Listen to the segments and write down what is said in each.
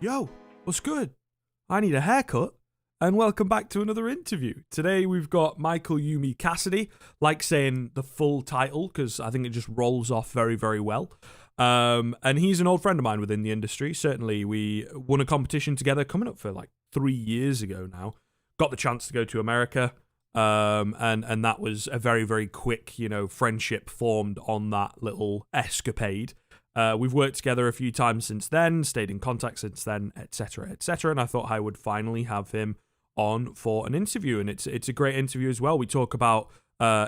Yo, what's good? I need a haircut, and welcome back to another interview. Today we've got Michael Yumi Cassidy, like saying the full title, because I think it just rolls off very, very well. And he's an old friend of mine within the industry. Certainly, we won a competition together coming up for like 3 years ago now. Got the chance to go to America, and that was a very, very quick, friendship formed on that little escapade. We've worked together a few times since then, stayed in contact since then, etc., etc. And I thought I would finally have him on for an interview, and it's a great interview as well. We talk about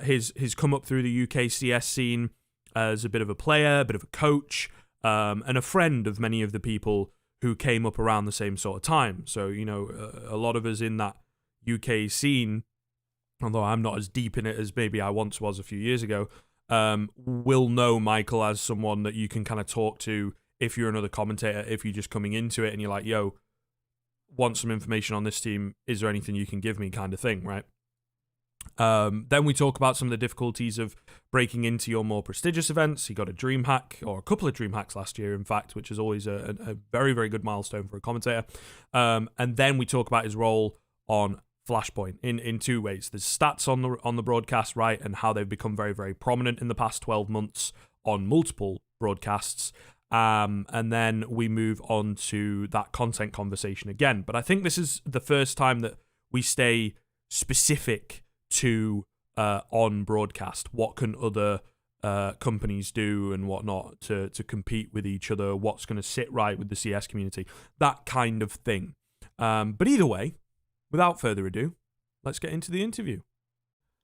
his come up through the UKCS scene as a bit of a player, a bit of a coach, and a friend of many of the people who came up around the same sort of time. So a lot of us in that UK scene, although I'm not as deep in it as maybe I once was a few years ago, will know Michael as someone that you can kind of talk to if you're another commentator, if you're just coming into it and you're like, yo, want some information on this team, is there anything you can give me, kind of thing, right? Then we talk about some of the difficulties of breaking into your more prestigious events. He got a dream hack, or a couple of dream hacks last year, in fact, which is always a very, very good milestone for a commentator. And then we talk about his role on Flashpoint in two ways. There's stats on the broadcast, right, and how they've become very, very prominent in the past 12 months on multiple broadcasts. And then we move on to that content conversation again. But I think this is the first time that we stay specific to on broadcast. What can other companies do and whatnot to compete with each other? What's going to sit right with the CS community? That kind of thing. But either way, without further ado, let's get into the interview.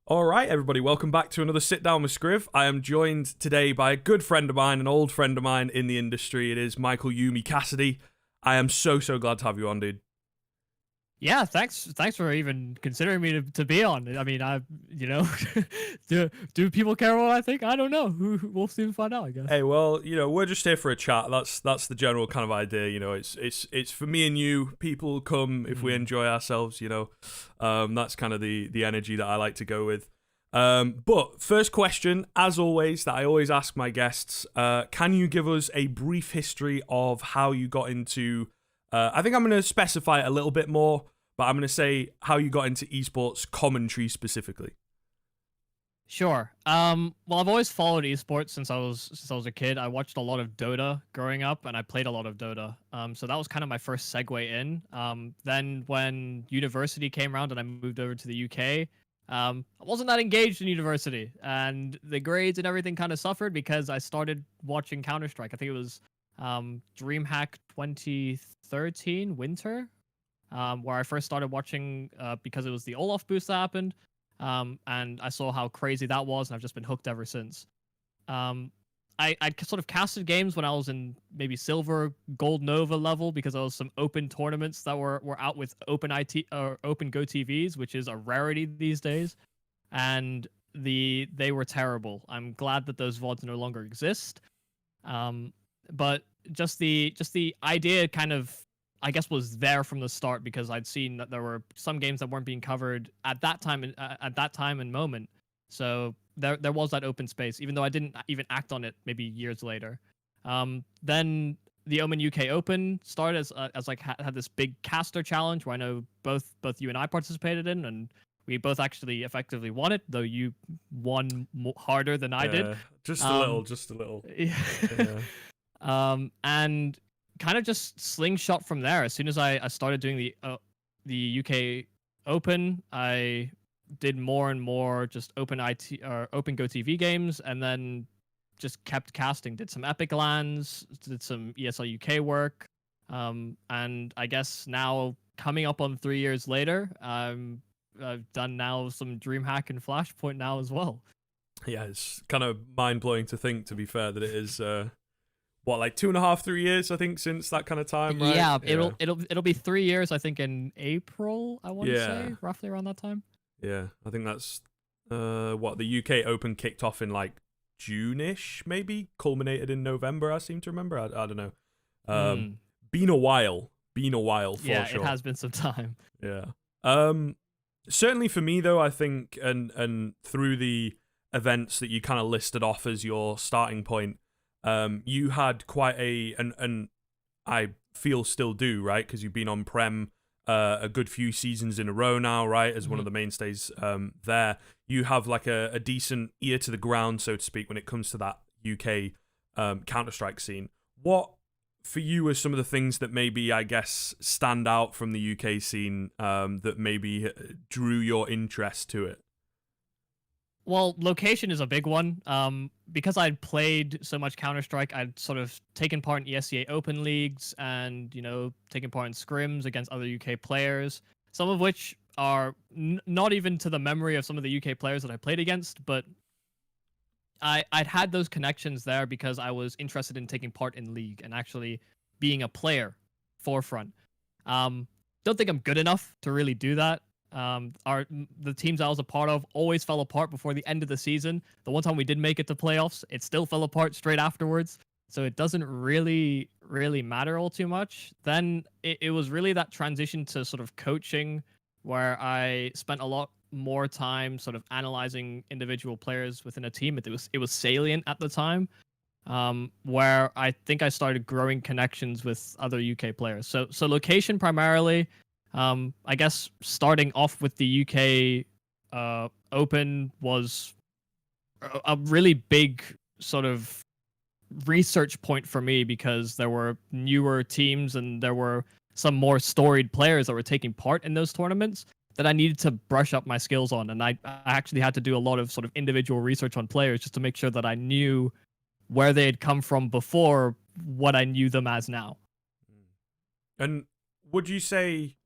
All right, everybody, welcome back to another Sit Down with Skriv. I am joined today by a good friend of mine, an old friend of mine in the industry. It is Michael Yumi Cassidy. I am so glad to have you on, dude. Yeah, thanks for even considering me to be on. I mean, do people care what I think? I don't know. We'll soon find out, I guess. Hey, well, we're just here for a chat. That's the general kind of idea. It's for me and you. People come if we enjoy ourselves. That's kind of the energy that I like to go with. But first question, as always, that I always ask my guests: can you give us a brief history of how you got into? I think I'm going to specify it a little bit more, but I'm going to say how you got into esports commentary specifically. Sure. Well, I've always followed esports since I was a kid. I watched a lot of Dota growing up, and I played a lot of Dota. So that was kind of my first segue in. Then when university came around and I moved over to the UK, I wasn't that engaged in university, and the grades and everything kind of suffered because I started watching Counter-Strike. I think it was DreamHack 2013 winter, where I first started watching because it was the Olaf boost that happened, and I saw how crazy that was, and I've just been hooked ever since. I sort of casted games when I was in maybe silver, gold Nova level because there was some open tournaments that were out with open or open Go TVs, which is a rarity these days, and they were terrible. I'm glad that those VODs no longer exist. But just the idea kind of, I guess, was there from the start because I'd seen that there were some games that weren't being covered at that time and moment. So there was that open space, even though I didn't even act on it maybe years later. Then the Omen UK Open started as like had this big caster challenge where I know both you and I participated in, and we both actually effectively won it, though you won harder than I did. Just a little. Yeah. And kind of just slingshot from there. As soon as I started doing the UK Open, I did more and more just open open Go TV games, and then just kept casting. Did some Epic LANs, did some ESL UK work, and I guess now coming up on 3 years later, I've done now some DreamHack and Flashpoint now as well. Yeah, it's kind of mind blowing to think, to be fair, that it is like 2.5, 3 years, I think, since that kind of time, right? Yeah, it'll be 3 years, I think, in April, I want to say, roughly around that time. Yeah, I think that's the UK Open kicked off in like June-ish, maybe, culminated in November, I seem to remember. I don't know. Been a while for sure. Yeah, it has been some time. Yeah. Certainly for me, though, I think, and through the events that you kind of listed off as your starting point, you had quite and I feel still do, right? Because you've been on Prem a good few seasons in a row now, right? As one of the mainstays there. You have like a decent ear to the ground, so to speak, when it comes to that UK Counter-Strike scene. What, for you, are some of the things that maybe, I guess, stand out from the UK scene that maybe drew your interest to it? Well, location is a big one. Because I'd played so much Counter-Strike, I'd sort of taken part in ESEA Open leagues and, taken part in scrims against other UK players, some of which are not even to the memory of some of the UK players that I played against, but I'd had those connections there because I was interested in taking part in league and actually being a player forefront. Don't think I'm good enough to really do that. The teams I was a part of always fell apart before the end of the season. The one time we did make it to playoffs, it still fell apart straight afterwards. So it doesn't really matter all too much. Then it was really that transition to sort of coaching where I spent a lot more time sort of analyzing individual players within a team. It was salient at the time, where I think I started growing connections with other UK players. So location primarily. I guess starting off with the UK Open was a really big sort of research point for me because there were newer teams and there were some more storied players that were taking part in those tournaments that I needed to brush up my skills on. And I actually had to do a lot of sort of individual research on players just to make sure that I knew where they had come from before what I knew them as now. And would you say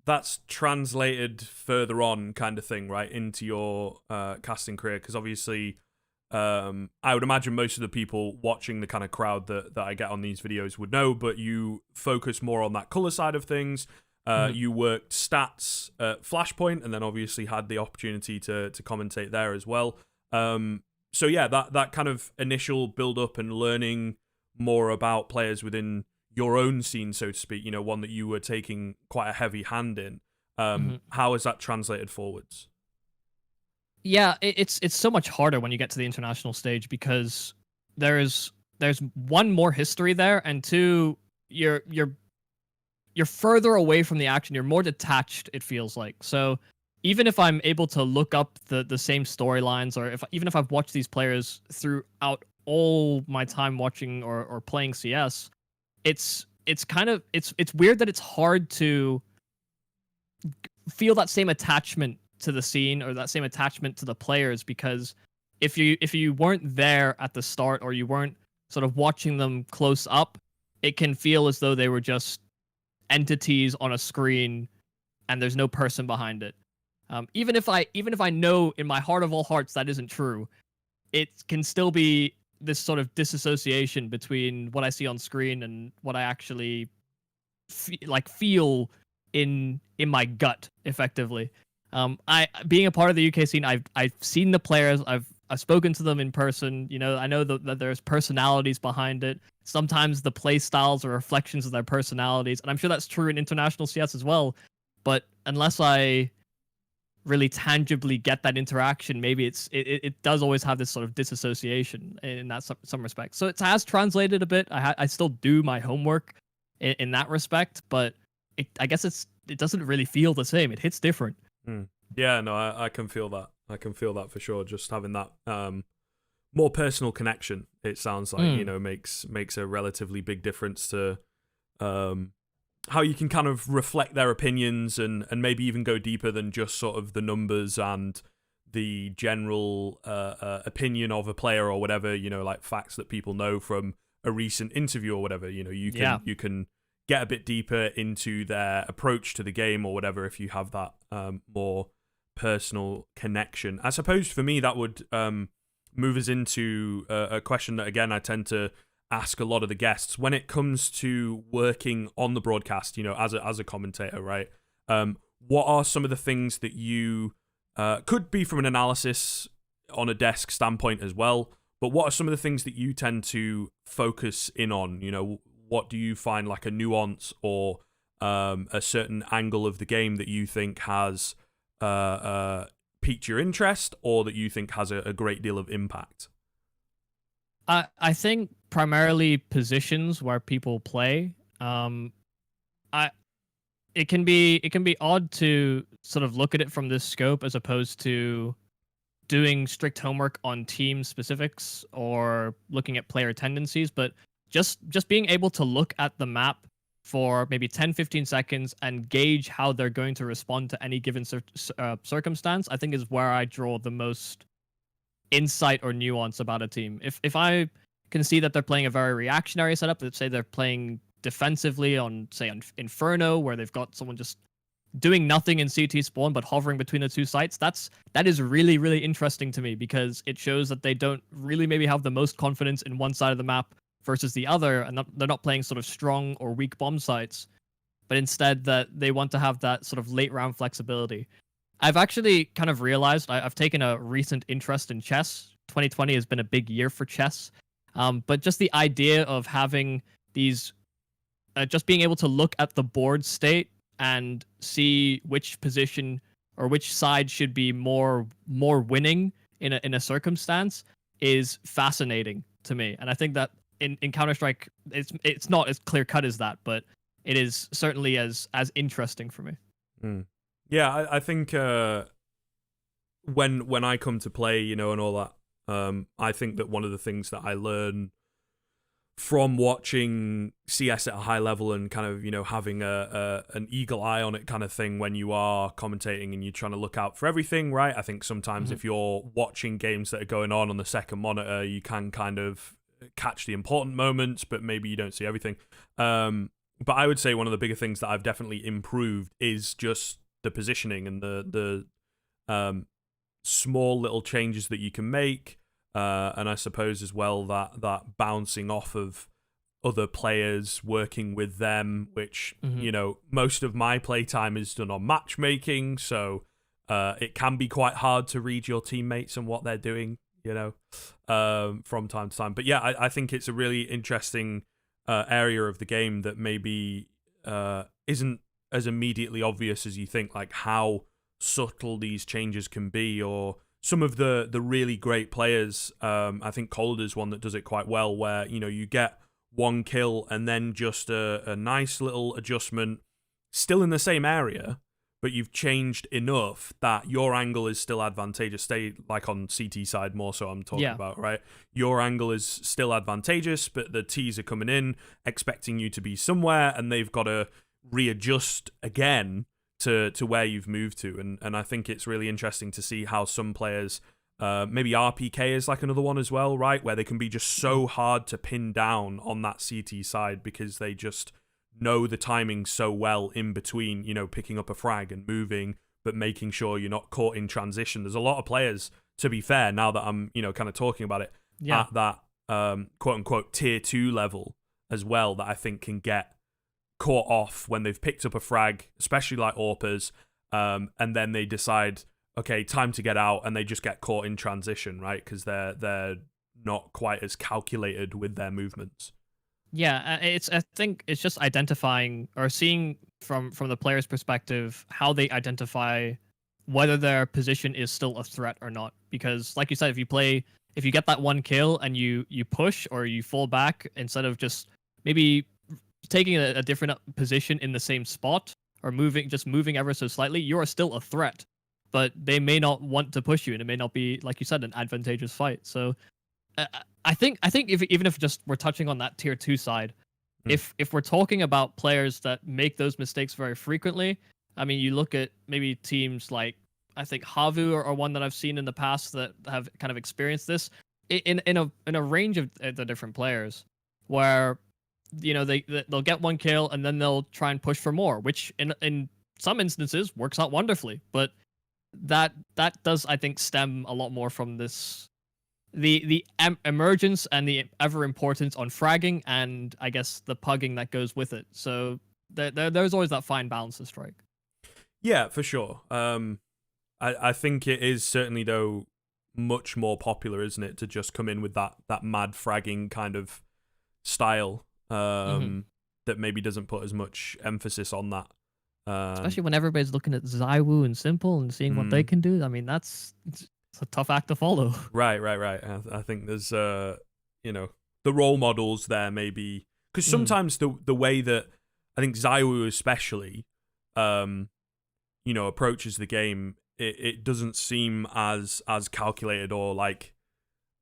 that's translated further on kind of thing, right, into your casting career? Because obviously I would imagine most of the people watching, the kind of crowd that I get on these videos would know, but you focus more on that color side of things. You worked stats at Flashpoint and then obviously had the opportunity to commentate there as well. So yeah, that kind of initial build up and learning more about players within your own scene, so to speak, one that you were taking quite a heavy hand in. How has that translated forwards? Yeah, it's so much harder when you get to the international stage because there's one, more history there, and two, you're further away from the action. You're more detached, it feels like. So even if I'm able to look up the same storylines, or even if I've watched these players throughout all my time watching or playing CS, it's kind of it's weird that it's hard to feel that same attachment to the scene or that same attachment to the players, because if you weren't there at the start or you weren't sort of watching them close up, it can feel as though they were just entities on a screen and there's no person behind it. Even if I know in my heart of all hearts that isn't true, it can still be this sort of disassociation between what I see on screen and what I actually feel in my gut, effectively. I being a part of the UK scene, I've seen the players, I've spoken to them in person. I know that there's personalities behind it. Sometimes the play styles are reflections of their personalities, and I'm sure that's true in international CS as well. But unless I really tangibly get that interaction, maybe it does always have this sort of disassociation in that some respects. So it has translated a bit. I still do my homework in that respect, but I guess it doesn't really feel the same. It hits different. Yeah, no, I can feel that. I can feel that for sure. Just having that more personal connection, it sounds like, makes a relatively big difference to how you can kind of reflect their opinions and maybe even go deeper than just sort of the numbers and the general opinion of a player or whatever, like facts that people know from a recent interview or whatever. You can get a bit deeper into their approach to the game or whatever if you have that more personal connection. I suppose for me that would move us into a question that, again, I tend to ask a lot of the guests when it comes to working on the broadcast, as a commentator, right? What are some of the things that you could be from an analysis on a desk standpoint as well, but what are some of the things that you tend to focus in on? What do you find like a nuance or a certain angle of the game that you think has piqued your interest or that you think has a great deal of impact? I think primarily positions where people play. I it can be odd to sort of look at it from this scope as opposed to doing strict homework on team specifics or looking at player tendencies, but just being able to look at the map for maybe 10-15 seconds and gauge how they're going to respond to any given circumstance, I think is where I draw the most insight or nuance about a team. If I can see that they're playing a very reactionary setup, let's say they're playing defensively on, say, on Inferno, where they've got someone just doing nothing in CT spawn but hovering between the two sites, that is really, really interesting to me, because it shows that they don't really maybe have the most confidence in one side of the map versus the other, and they're not playing sort of strong or weak bomb sites, but instead that they want to have that sort of late round flexibility. I've actually kind of realized I've taken a recent interest in chess. 2020 has been a big year for chess, but just the idea of having these, just being able to look at the board state and see which position or which side should be more winning in a circumstance is fascinating to me. And I think that in Counter-Strike, it's not as clear cut as that, but it is certainly as interesting for me. Yeah, I think when I come to play, and all that, I think that one of the things that I learn from watching CS at a high level and kind of, having an eagle eye on it kind of thing when you are commentating and you're trying to look out for everything, right? I think sometimes if you're watching games that are going on the second monitor, you can kind of catch the important moments, but maybe you don't see everything. But I would say one of the bigger things that I've definitely improved is just the positioning and the small little changes that you can make. And I suppose as well that bouncing off of other players, working with them, which, most of my playtime is done on matchmaking. So it can be quite hard to read your teammates and what they're doing, from time to time. But yeah, I think it's a really interesting area of the game that maybe isn't as immediately obvious as you think, like how subtle these changes can be, or some of the really great players. I think Calder's one that does it quite well, where you get one kill and then just a nice little adjustment, still in the same area, but you've changed enough that your angle is still advantageous. Stay like on CT side more so I'm talking about, right? Your angle is still advantageous, but the T's are coming in expecting you to be somewhere, and they've got to readjust again to where you've moved to. And I think it's really interesting to see how some players, maybe RPK is like another one as well, right? Where they can be just so hard to pin down on that CT side because they just know the timing so well in between, picking up a frag and moving, but making sure you're not caught in transition. There's a lot of players, to be fair, now that I'm, kind of talking about it, at that quote unquote tier 2 level as well, that I think can get caught off when they've picked up a frag, especially like AWPers, and then they decide, okay, time to get out, and they just get caught in transition, right? Because they're not quite as calculated with their movements. Yeah, I think it's just identifying or seeing from the player's perspective how they identify whether their position is still a threat or not. Because, like you said, if you get that one kill and you push or you fall back instead of just maybe taking a different position in the same spot or moving ever so slightly, you are still a threat. But they may not want to push you, and it may not be, like you said, an advantageous fight. So I think even if just we're touching on that tier 2 side, if we're talking about players that make those mistakes very frequently, I mean, you look at maybe teams like, I think Havu are one that I've seen in the past that have kind of experienced this in a range of the different players, where they'll get one kill and then they'll try and push for more, which in some instances works out wonderfully, but that does, I think, stem a lot more from this the emergence and the ever importance on fragging, and I guess the pugging that goes with it. So there's always that fine balance to strike. Yeah, for sure. I think it is certainly, though, much more popular, isn't it, to just come in with that mad fragging kind of style that maybe doesn't put as much emphasis on that. Especially when everybody's looking at Zywoo and Simple and seeing what they can do. I mean, it's a tough act to follow. Right. I think there's you know, the role models there maybe, because sometimes the way that I think Zywoo especially you know, approaches the game, it doesn't seem as calculated or like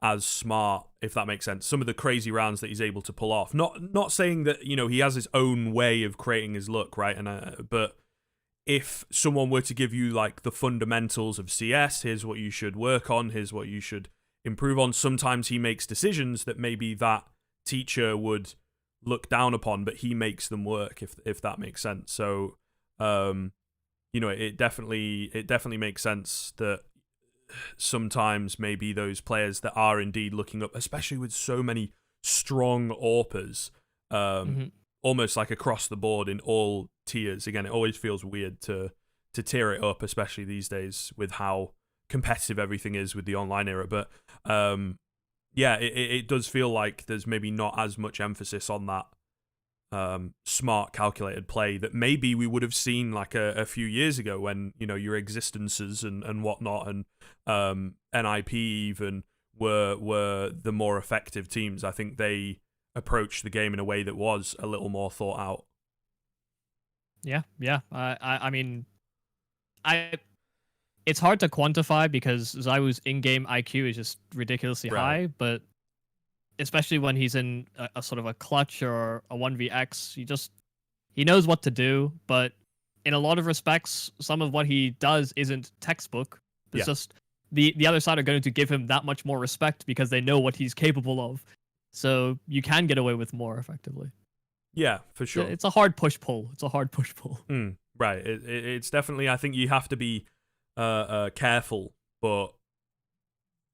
as smart, if that makes sense. Some of the crazy rounds that he's able to pull off. Not saying that, you know, he has his own way of creating his look, right? And but if someone were to give you like the fundamentals of CS, here's what you should work on, here's what you should improve on, sometimes he makes decisions that maybe that teacher would look down upon, but he makes them work, if that makes sense. So you know, it definitely makes sense that sometimes maybe those players that are indeed looking up, especially with so many strong AWPers, almost like across the board in all tiers. Again, it always feels weird to tier it up, especially these days with how competitive everything is with the online era. But yeah, it does feel like there's maybe not as much emphasis on that smart calculated play that maybe we would have seen like a few years ago when, you know, your existences and whatnot and NIP even were the more effective teams. I think they approached the game in a way that was a little more thought out. Yeah. I mean, it's hard to quantify because Zywoo's in-game IQ is just ridiculously high, but especially when he's in a sort of a clutch or a 1vx, he knows what to do, but in a lot of respects, some of what he does isn't textbook. It's just the other side are going to give him that much more respect because they know what he's capable of. So you can get away with more effectively. Yeah, for sure. It's a hard push-pull. Right. It's definitely, I think you have to be careful, but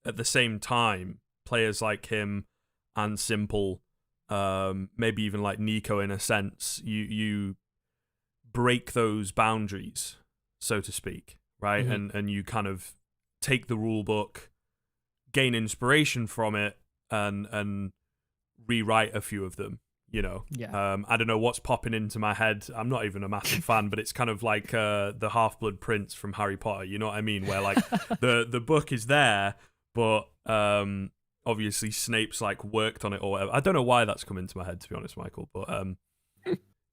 at the same time, players like him and Simple, maybe even like Nico in a sense, you break those boundaries, so to speak, right? And you kind of take the rule book, gain inspiration from it, and rewrite a few of them, you know? Yeah. I don't know what's popping into my head. I'm not even a massive fan, but it's kind of like the Half-Blood Prince from Harry Potter, you know what I mean? Where like the book is there, but obviously Snape's like worked on it or whatever. I don't know why that's come into my head, to be honest, Michael, but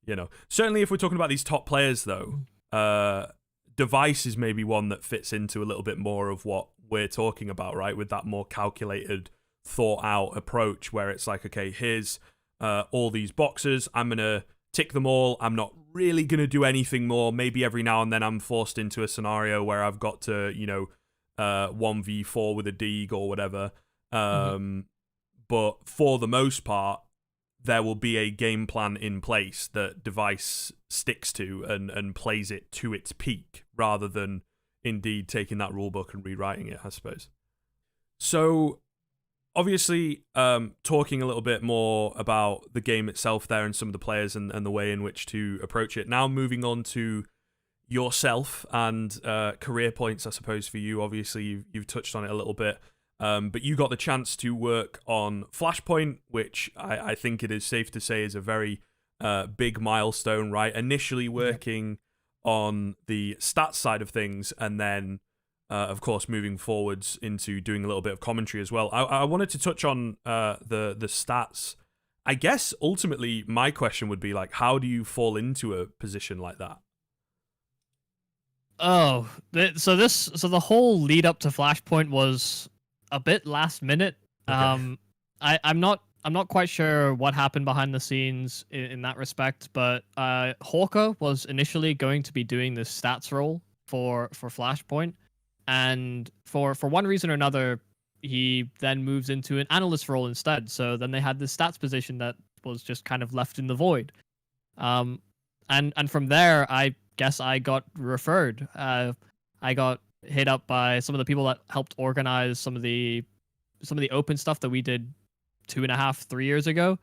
you know, certainly if we're talking about these top players though, Device is maybe one that fits into a little bit more of what we're talking about, right? With that more calculated, thought out approach where it's like, okay, here's all these boxes, I'm gonna tick them all, I'm not really gonna do anything more. Maybe every now and then I'm forced into a scenario where I've got to, you know, 1v4 with a Deeg or whatever. But for the most part, there will be a game plan in place that Device sticks to and plays it to its peak, rather than indeed taking that rulebook and rewriting it, I suppose. So, obviously, talking a little bit more about the game itself there and some of the players and the way in which to approach it. Now moving on to yourself and career points, I suppose, for you. Obviously, you've touched on it a little bit. But you got the chance to work on Flashpoint, which I think it is safe to say is a very big milestone, right? Initially working on the stats side of things, and then, of course, moving forwards into doing a little bit of commentary as well. I wanted to touch on the stats. I guess, ultimately, my question would be, like, how do you fall into a position like that? Oh, so the whole lead up to Flashpoint was a bit last minute. Okay. I'm not quite sure what happened behind the scenes in that respect, but Hawker was initially going to be doing this stats role for Flashpoint, and for one reason or another, he then moves into an analyst role instead. So then they had this stats position that was just kind of left in the void. And from there, I guess I got referred. I got hit up by some of the people that helped organize some of the open stuff that we did 2.5-3 years ago.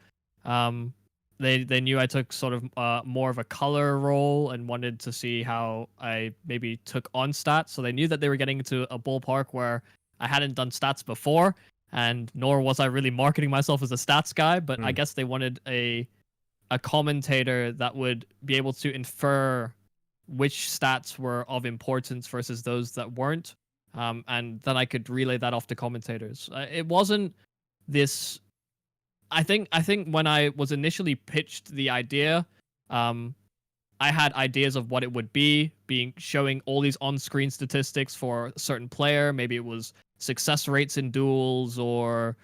They knew I took sort of more of a color role and wanted to see how I maybe took on stats. So they knew that they were getting into a ballpark where I hadn't done stats before, and nor was I really marketing myself as a stats guy. But I guess they wanted a commentator that would be able to infer which stats were of importance versus those that weren't, and then I could relay that off to commentators. It wasn't this. I think when I was initially pitched the idea, I had ideas of what it would be, being showing all these on-screen statistics for a certain player. Maybe it was success rates in duels or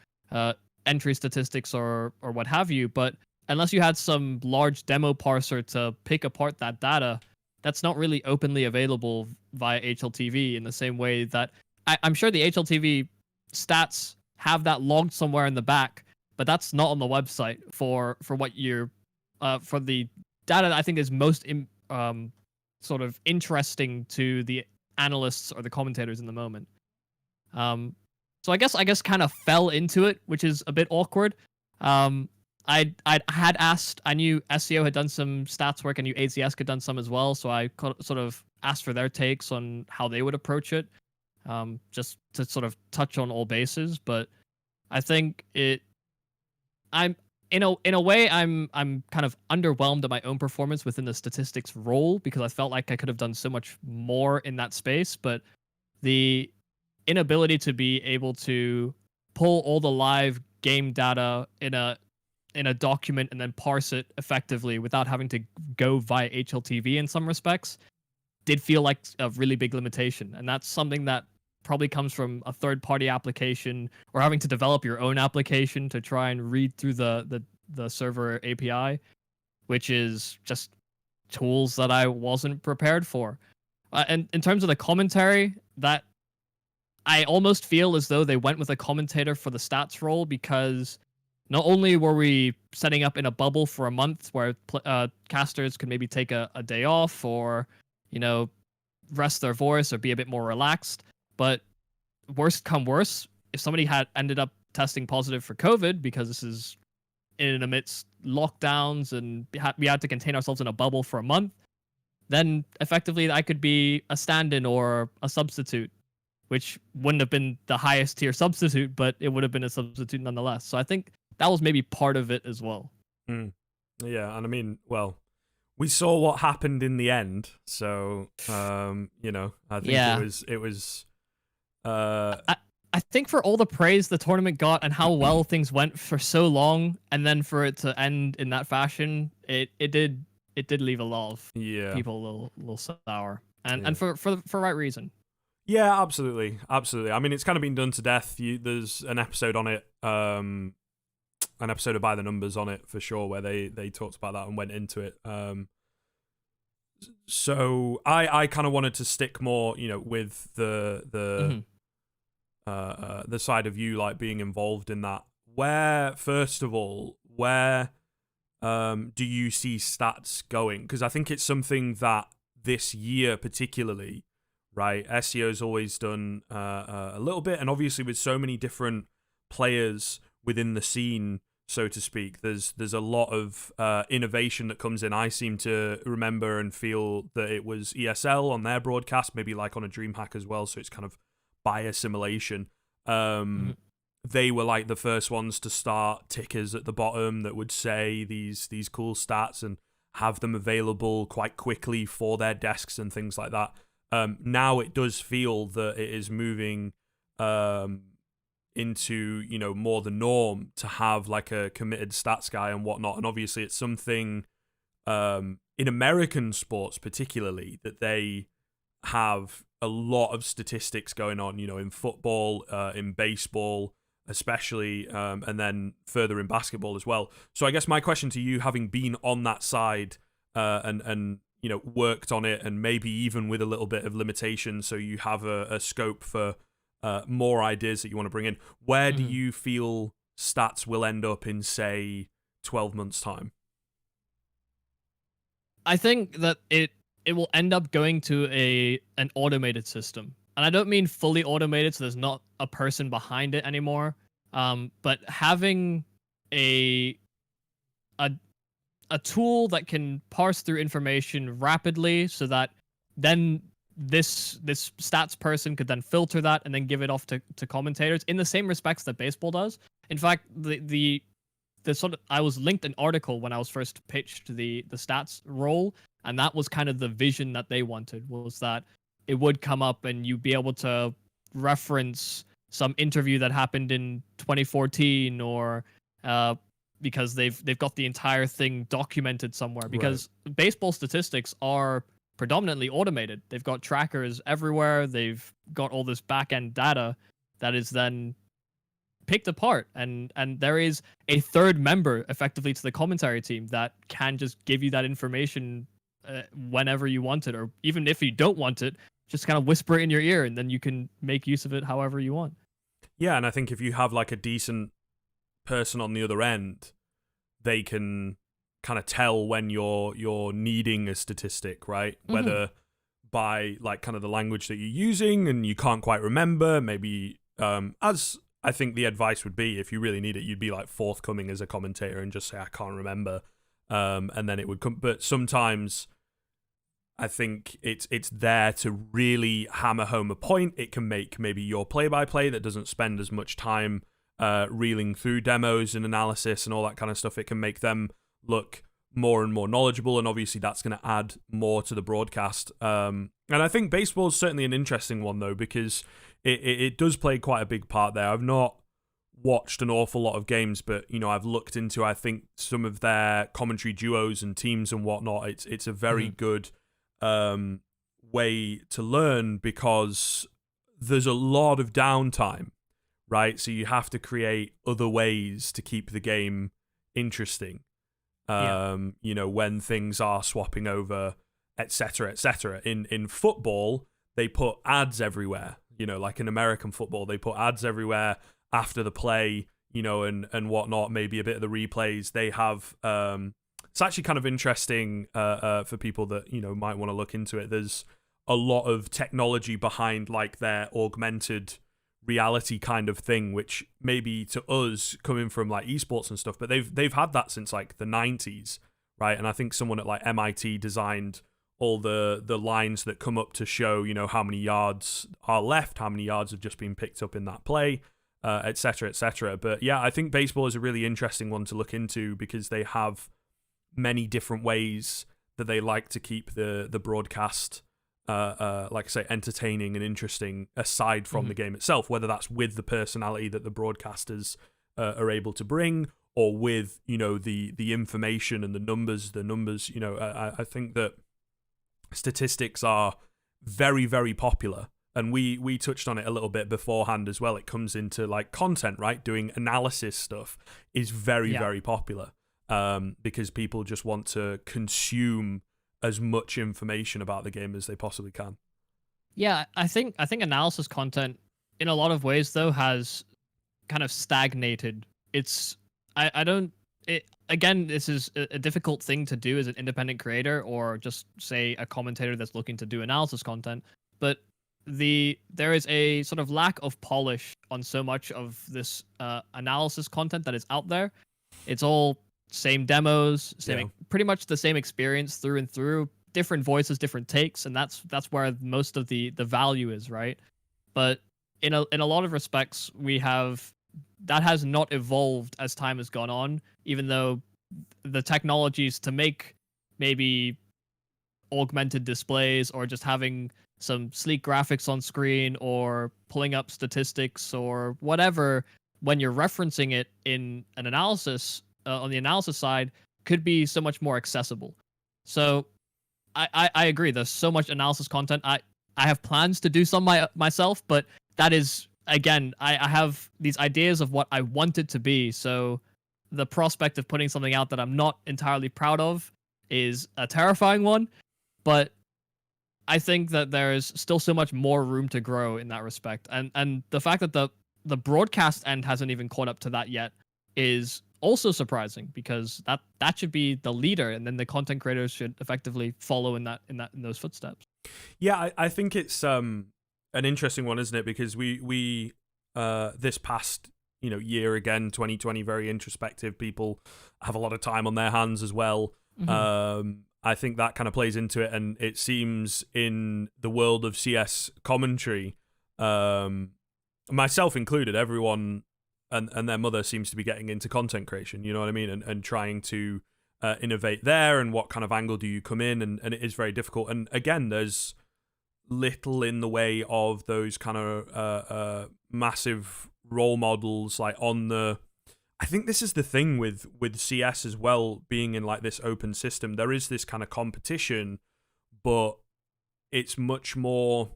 entry statistics or what have you. But unless you had some large demo parser to pick apart that data, that's not really openly available via HLTV in the same way that I'm sure the HLTV stats have that logged somewhere in the back, but that's not on the website for what you're for the data that I think is most sort of interesting to the analysts or the commentators in the moment. So I guess kind of fell into it, which is a bit awkward. I had asked, I knew SEO had done some stats work, I knew AZS had done some as well, so I sort of asked for their takes on how they would approach it, just to sort of touch on all bases. But I think I'm in a way I'm kind of underwhelmed at my own performance within the statistics role because I felt like I could have done so much more in that space, but the inability to be able to pull all the live game data in a document and then parse it effectively without having to go via HLTV in some respects did feel like a really big limitation. And that's something that probably comes from a third-party application or having to develop your own application to try and read through the server API, which is just tools that I wasn't prepared for. And in terms of the commentary, that I almost feel as though they went with a commentator for the stats role because not only were we setting up in a bubble for a month where casters could maybe take a day off or, rest their voice or be a bit more relaxed, but worst come worse, if somebody had ended up testing positive for COVID, because this is in amidst lockdowns and we had to contain ourselves in a bubble for a month, then effectively I could be a stand-in or a substitute, which wouldn't have been the highest tier substitute, but it would have been a substitute nonetheless. So I think that was maybe part of it as well. Yeah, and I mean, well, we saw what happened in the end, so I think it was. I think for all the praise the tournament got and how well things went for so long, and then for it to end in that fashion, it did leave a lot of people a little sour, and for right reason. Yeah, absolutely. I mean, it's kind of been done to death. There's an episode on it, an episode of By the Numbers on it for sure, where they talked about that and went into it. So I kind of wanted to stick more, with the side of you like being involved in that. First of all, where do you see stats going? Because I think it's something that this year particularly, right? SEO's always done a little bit, and obviously with so many different players within the scene, so to speak, there's a lot of innovation that comes in. I seem to remember and feel that it was ESL on their broadcast, maybe like on a DreamHack as well, so it's kind of by assimilation. They were like the first ones to start tickers at the bottom that would say these cool stats and have them available quite quickly for their desks and things like that. Now it does feel that it is moving into more the norm to have like a committed stats guy and whatnot, and obviously it's something in American sports particularly that they have a lot of statistics going on, in football, in baseball especially, and then further in basketball as well. So I guess my question to you, having been on that side and worked on it, and maybe even with a little bit of limitation, so you have a scope for more ideas that you want to bring in. Where do you feel stats will end up in, say, 12 months' time? I think that it will end up going to an automated system. And I don't mean fully automated, so there's not a person behind it anymore. But having a tool that can parse through information rapidly, so that then this stats person could then filter that and then give it off to commentators in the same respects that baseball does. In fact, the I was linked an article when I was first pitched the stats role, and that was kind of the vision that they wanted, was that it would come up and you'd be able to reference some interview that happened in 2014, or because they've got the entire thing documented somewhere, because baseball statistics are predominantly automated. They've got trackers everywhere. They've got all this back end data that is then picked apart, and there is a third member effectively to the commentary team that can just give you that information whenever you want it, or even if you don't want it, just kind of whisper it in your ear, and then you can make use of it however you want. Yeah, and I think if you have like a decent person on the other end, they can kind of tell when you're needing a statistic, right? Whether by like kind of the language that you're using and you can't quite remember, maybe as I think the advice would be, if you really need it, you'd be like forthcoming as a commentator and just say, I can't remember. And then it would come. But sometimes I think it's there to really hammer home a point. It can make maybe your play-by-play that doesn't spend as much time reeling through demos and analysis and all that kind of stuff. It can make them look more and more knowledgeable, and obviously that's going to add more to the broadcast. And I think baseball is certainly an interesting one, though, because it does play quite a big part there. I've not watched an awful lot of games, but I've looked into, I think, some of their commentary duos and teams and whatnot. It's a very good way to learn, because there's a lot of downtime, right? So you have to create other ways to keep the game interesting. When things are swapping over, etc., etc. In football, they put ads everywhere. Like in American football, they put ads everywhere after the play, and whatnot. Maybe a bit of the replays. They have. It's actually kind of interesting for people that might want to look into it. There's a lot of technology behind like their augmented reality kind of thing, which maybe to us coming from like esports and stuff, but they've had that since like the 90s, right? And I think someone at like MIT designed all the lines that come up to show how many yards are left, how many yards have just been picked up in that play, etc., etc. But yeah, I think baseball is a really interesting one to look into, because they have many different ways that they like to keep the broadcast like I say, entertaining and interesting, aside from the game itself, whether that's with the personality that the broadcasters are able to bring, or with the information and the numbers. I think that statistics are very, very popular, and we touched on it a little bit beforehand as well. It comes into like content, right? Doing analysis stuff is very, very popular, because people just want to consume as much information about the game as they possibly can. Yeah, I think analysis content in a lot of ways though has kind of stagnated. Again, this is a difficult thing to do as an independent creator, or just say a commentator that's looking to do analysis content, but there is a sort of lack of polish on so much of this analysis content that is out there. It's all same demos, pretty much the same experience through and through, different voices, different takes, and that's where most of the value is, right? But in a lot of respects, that has not evolved as time has gone on, even though the technologies to make maybe augmented displays, or just having some sleek graphics on screen, or pulling up statistics or whatever when you're referencing it in an analysis on the analysis side, could be so much more accessible. So I agree. There's so much analysis content. I have plans to do some myself, but that is, again, I have these ideas of what I want it to be. So the prospect of putting something out that I'm not entirely proud of is a terrifying one. But I think that there's still so much more room to grow in that respect. And the fact that the broadcast end hasn't even caught up to that yet is also surprising, because that should be the leader, and then the content creators should effectively follow in those footsteps. Yeah, I think it's an interesting one, isn't it? Because we this past year, again, 2020, very introspective. People have a lot of time on their hands as well. I think that kind of plays into it, and it seems in the world of CS commentary, myself included, everyone and their mother seems to be getting into content creation. You know what I mean? And trying to innovate there, and what kind of angle do you come in? And it is very difficult. And again, there's little in the way of those kind of massive role models, like on the. I think this is the thing with CS as well, being in like this open system. There is this kind of competition, but it's much more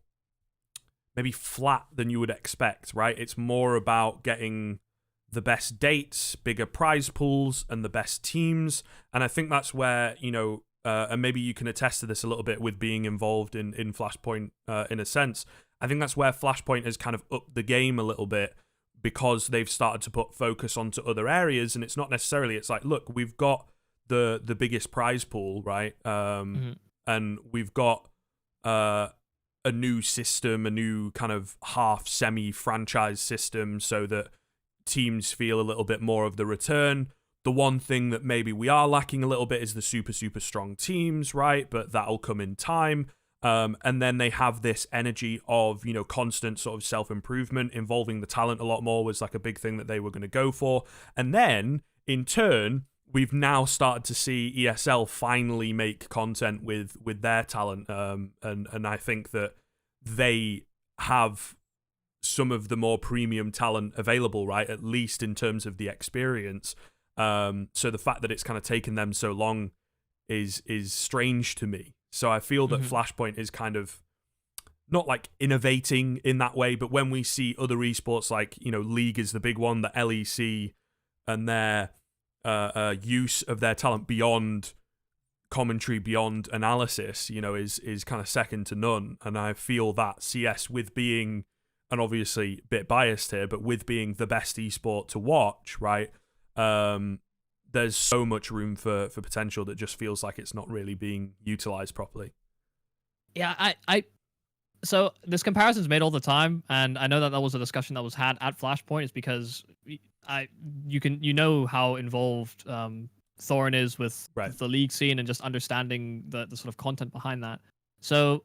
maybe flat than you would expect, right? It's more about getting the best dates, bigger prize pools, and the best teams. And I think that's where, and maybe you can attest to this a little bit with being involved in Flashpoint in a sense. I think that's where Flashpoint has kind of upped the game a little bit, because they've started to put focus onto other areas. And it's not necessarily, it's like, look, we've got the biggest prize pool, right? And we've got a new system, a new kind of half semi-franchise system, so that teams feel a little bit more of the return. The one thing that maybe we are lacking a little bit is the super, super strong teams, right? But that'll come in time. And then they have this energy of, constant sort of self-improvement, involving the talent a lot more was like a big thing that they were going to go for. And then, in turn, we've now started to see ESL finally make content with their talent. And I think that they have some of the more premium talent available, right? At least in terms of the experience. So the fact that it's kind of taken them so long is strange to me. So I feel that Flashpoint is kind of not like innovating in that way, but when we see other esports, like, League is the big one, the LEC, and their use of their talent beyond commentary, beyond analysis, is kind of second to none. And I feel that CS, with being, and obviously a bit biased here, but with being the best esport to watch, right? There's so much room for potential that just feels like it's not really being utilized properly. Yeah, so this comparison is made all the time, and I know that was a discussion that was had at Flashpoint. Is because you know how involved Thorin is with the League scene, and just understanding the sort of content behind that. So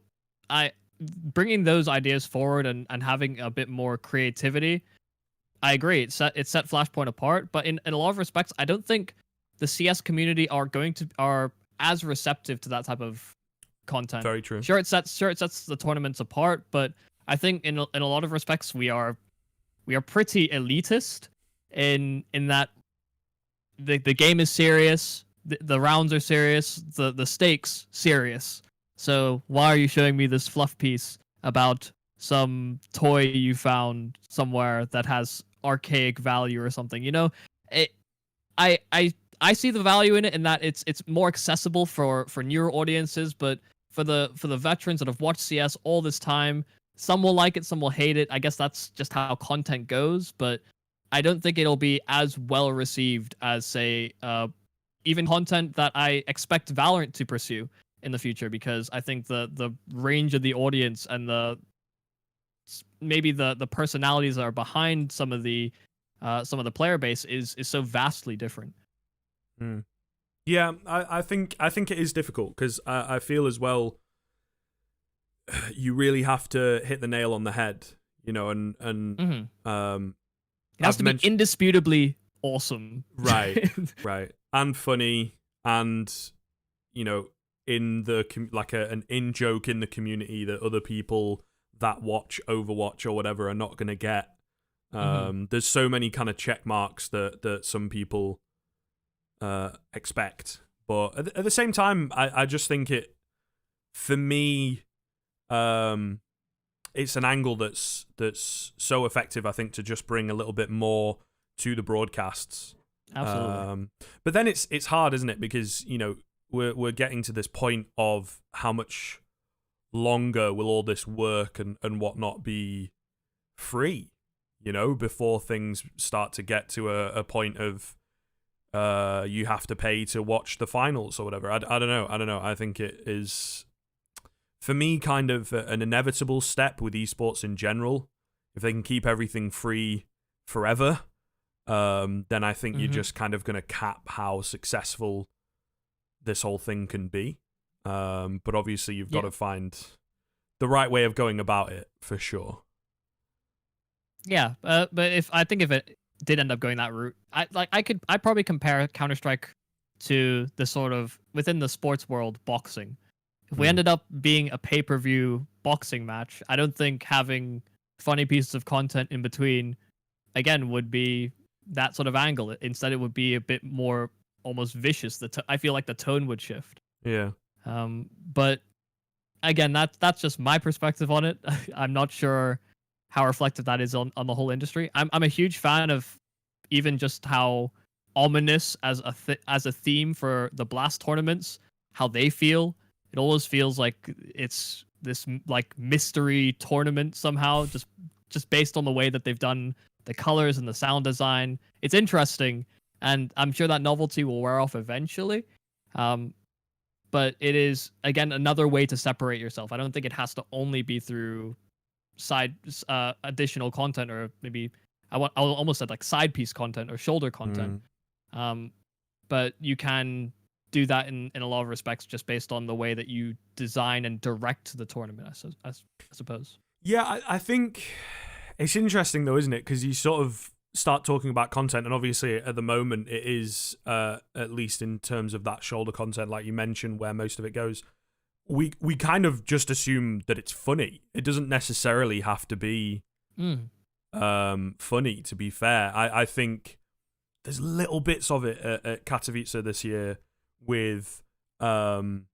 bringing those ideas forward and having a bit more creativity, I agree. It set Flashpoint apart, but in a lot of respects, I don't think the CS community are as receptive to that type of content. Very true. Sure, it sets the tournaments apart, but I think in a lot of respects we are pretty elitist in that the game is serious, the rounds are serious, the stakes serious. So why are you showing me this fluff piece about some toy you found somewhere that has archaic value or something? I see the value in it, in that it's more accessible for newer audiences, but for the veterans that have watched CS all this time, some will like it, some will hate it. I guess that's just how content goes, but I don't think it'll be as well received as, say, even content that I expect Valorant to pursue in the future, because I think the range of the audience and maybe the personalities that are behind some of the player base is so vastly different. Yeah, I think it is difficult, because I feel as well you really have to hit the nail on the head, and it has to be indisputably awesome, right, right, and funny, and in the like an in joke in the community that other people that watch Overwatch or whatever are not going to get. There's so many kind of check marks that some people expect, but at the same time, I just think for me, it's an angle that's so effective, I think, to just bring a little bit more to the broadcasts. Absolutely. But then it's hard, isn't it? Because we're getting to this point of how much longer will all this work and whatnot be free, before things start to get to a point of you have to pay to watch the finals or whatever. I don't know. I think it is, for me, kind of an inevitable step with esports in general. If they can keep everything free forever, then I think you're just kind of going to cap how successful this whole thing can be. But obviously you've got to find the right way of going about it, for sure. Yeah, but if did end up going that route. I'd probably compare Counter-Strike to the sort of within the sports world boxing. If we ended up being a pay-per-view boxing match, I don't think having funny pieces of content in between again would be that sort of angle. Instead, it would be a bit more almost vicious. I feel like the tone would shift. Yeah. But again, that's just my perspective on it. I'm not sure how reflective that is on the whole industry. I'm a huge fan of even just how ominous as a theme for the Blast tournaments, how they feel. It always feels like it's this like mystery tournament somehow, just based on the way that they've done the colors and the sound design. It's interesting, and I'm sure that novelty will wear off eventually. But it is again another way to separate yourself. I don't think it has to only be through side additional content, or maybe I almost said like side piece content or shoulder content. But you can do that in a lot of respects just based on the way that you design and direct the tournament, I suppose. Yeah, I think it's interesting though, isn't it? Because you sort of start talking about content, and obviously at the moment it is, at least in terms of that shoulder content, like you mentioned, where most of it goes, we kind of just assume that it's funny. It doesn't necessarily have to be funny, to be fair. I think there's little bits of it at Katowice this year with the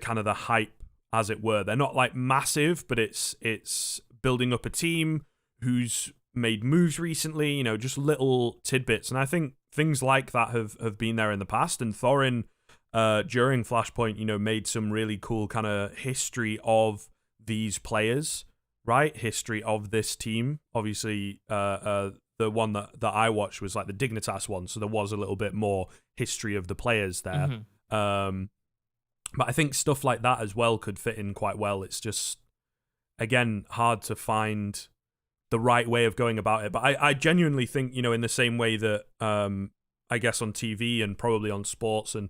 kind of the hype, as it were. They're not like massive, but it's building up a team who's made moves recently, just little tidbits. And I think things like that have been there in the past. And Thorin, during Flashpoint, made some really cool kind of history of these players, right? History of this team. Obviously, the one that I watched was like the Dignitas one, so there was a little bit more history of the players there. But I think stuff like that as well could fit in quite well. It's just, again, hard to find the right way of going about it. But I genuinely think, in the same way that I guess on TV and probably on sports and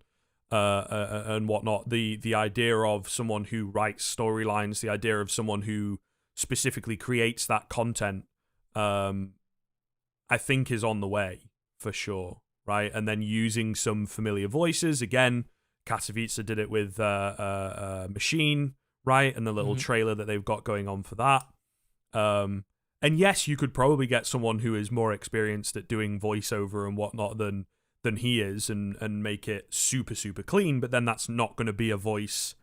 whatnot, the idea of someone who writes storylines, the idea of someone who specifically creates that content, I think is on the way for sure, right? And then using some familiar voices. Again, Katowice did it with Machine, right? And the little trailer that they've got going on for that. And yes, you could probably get someone who is more experienced at doing voiceover and whatnot than he is, and make it super, super clean, but then that's not going to be a voice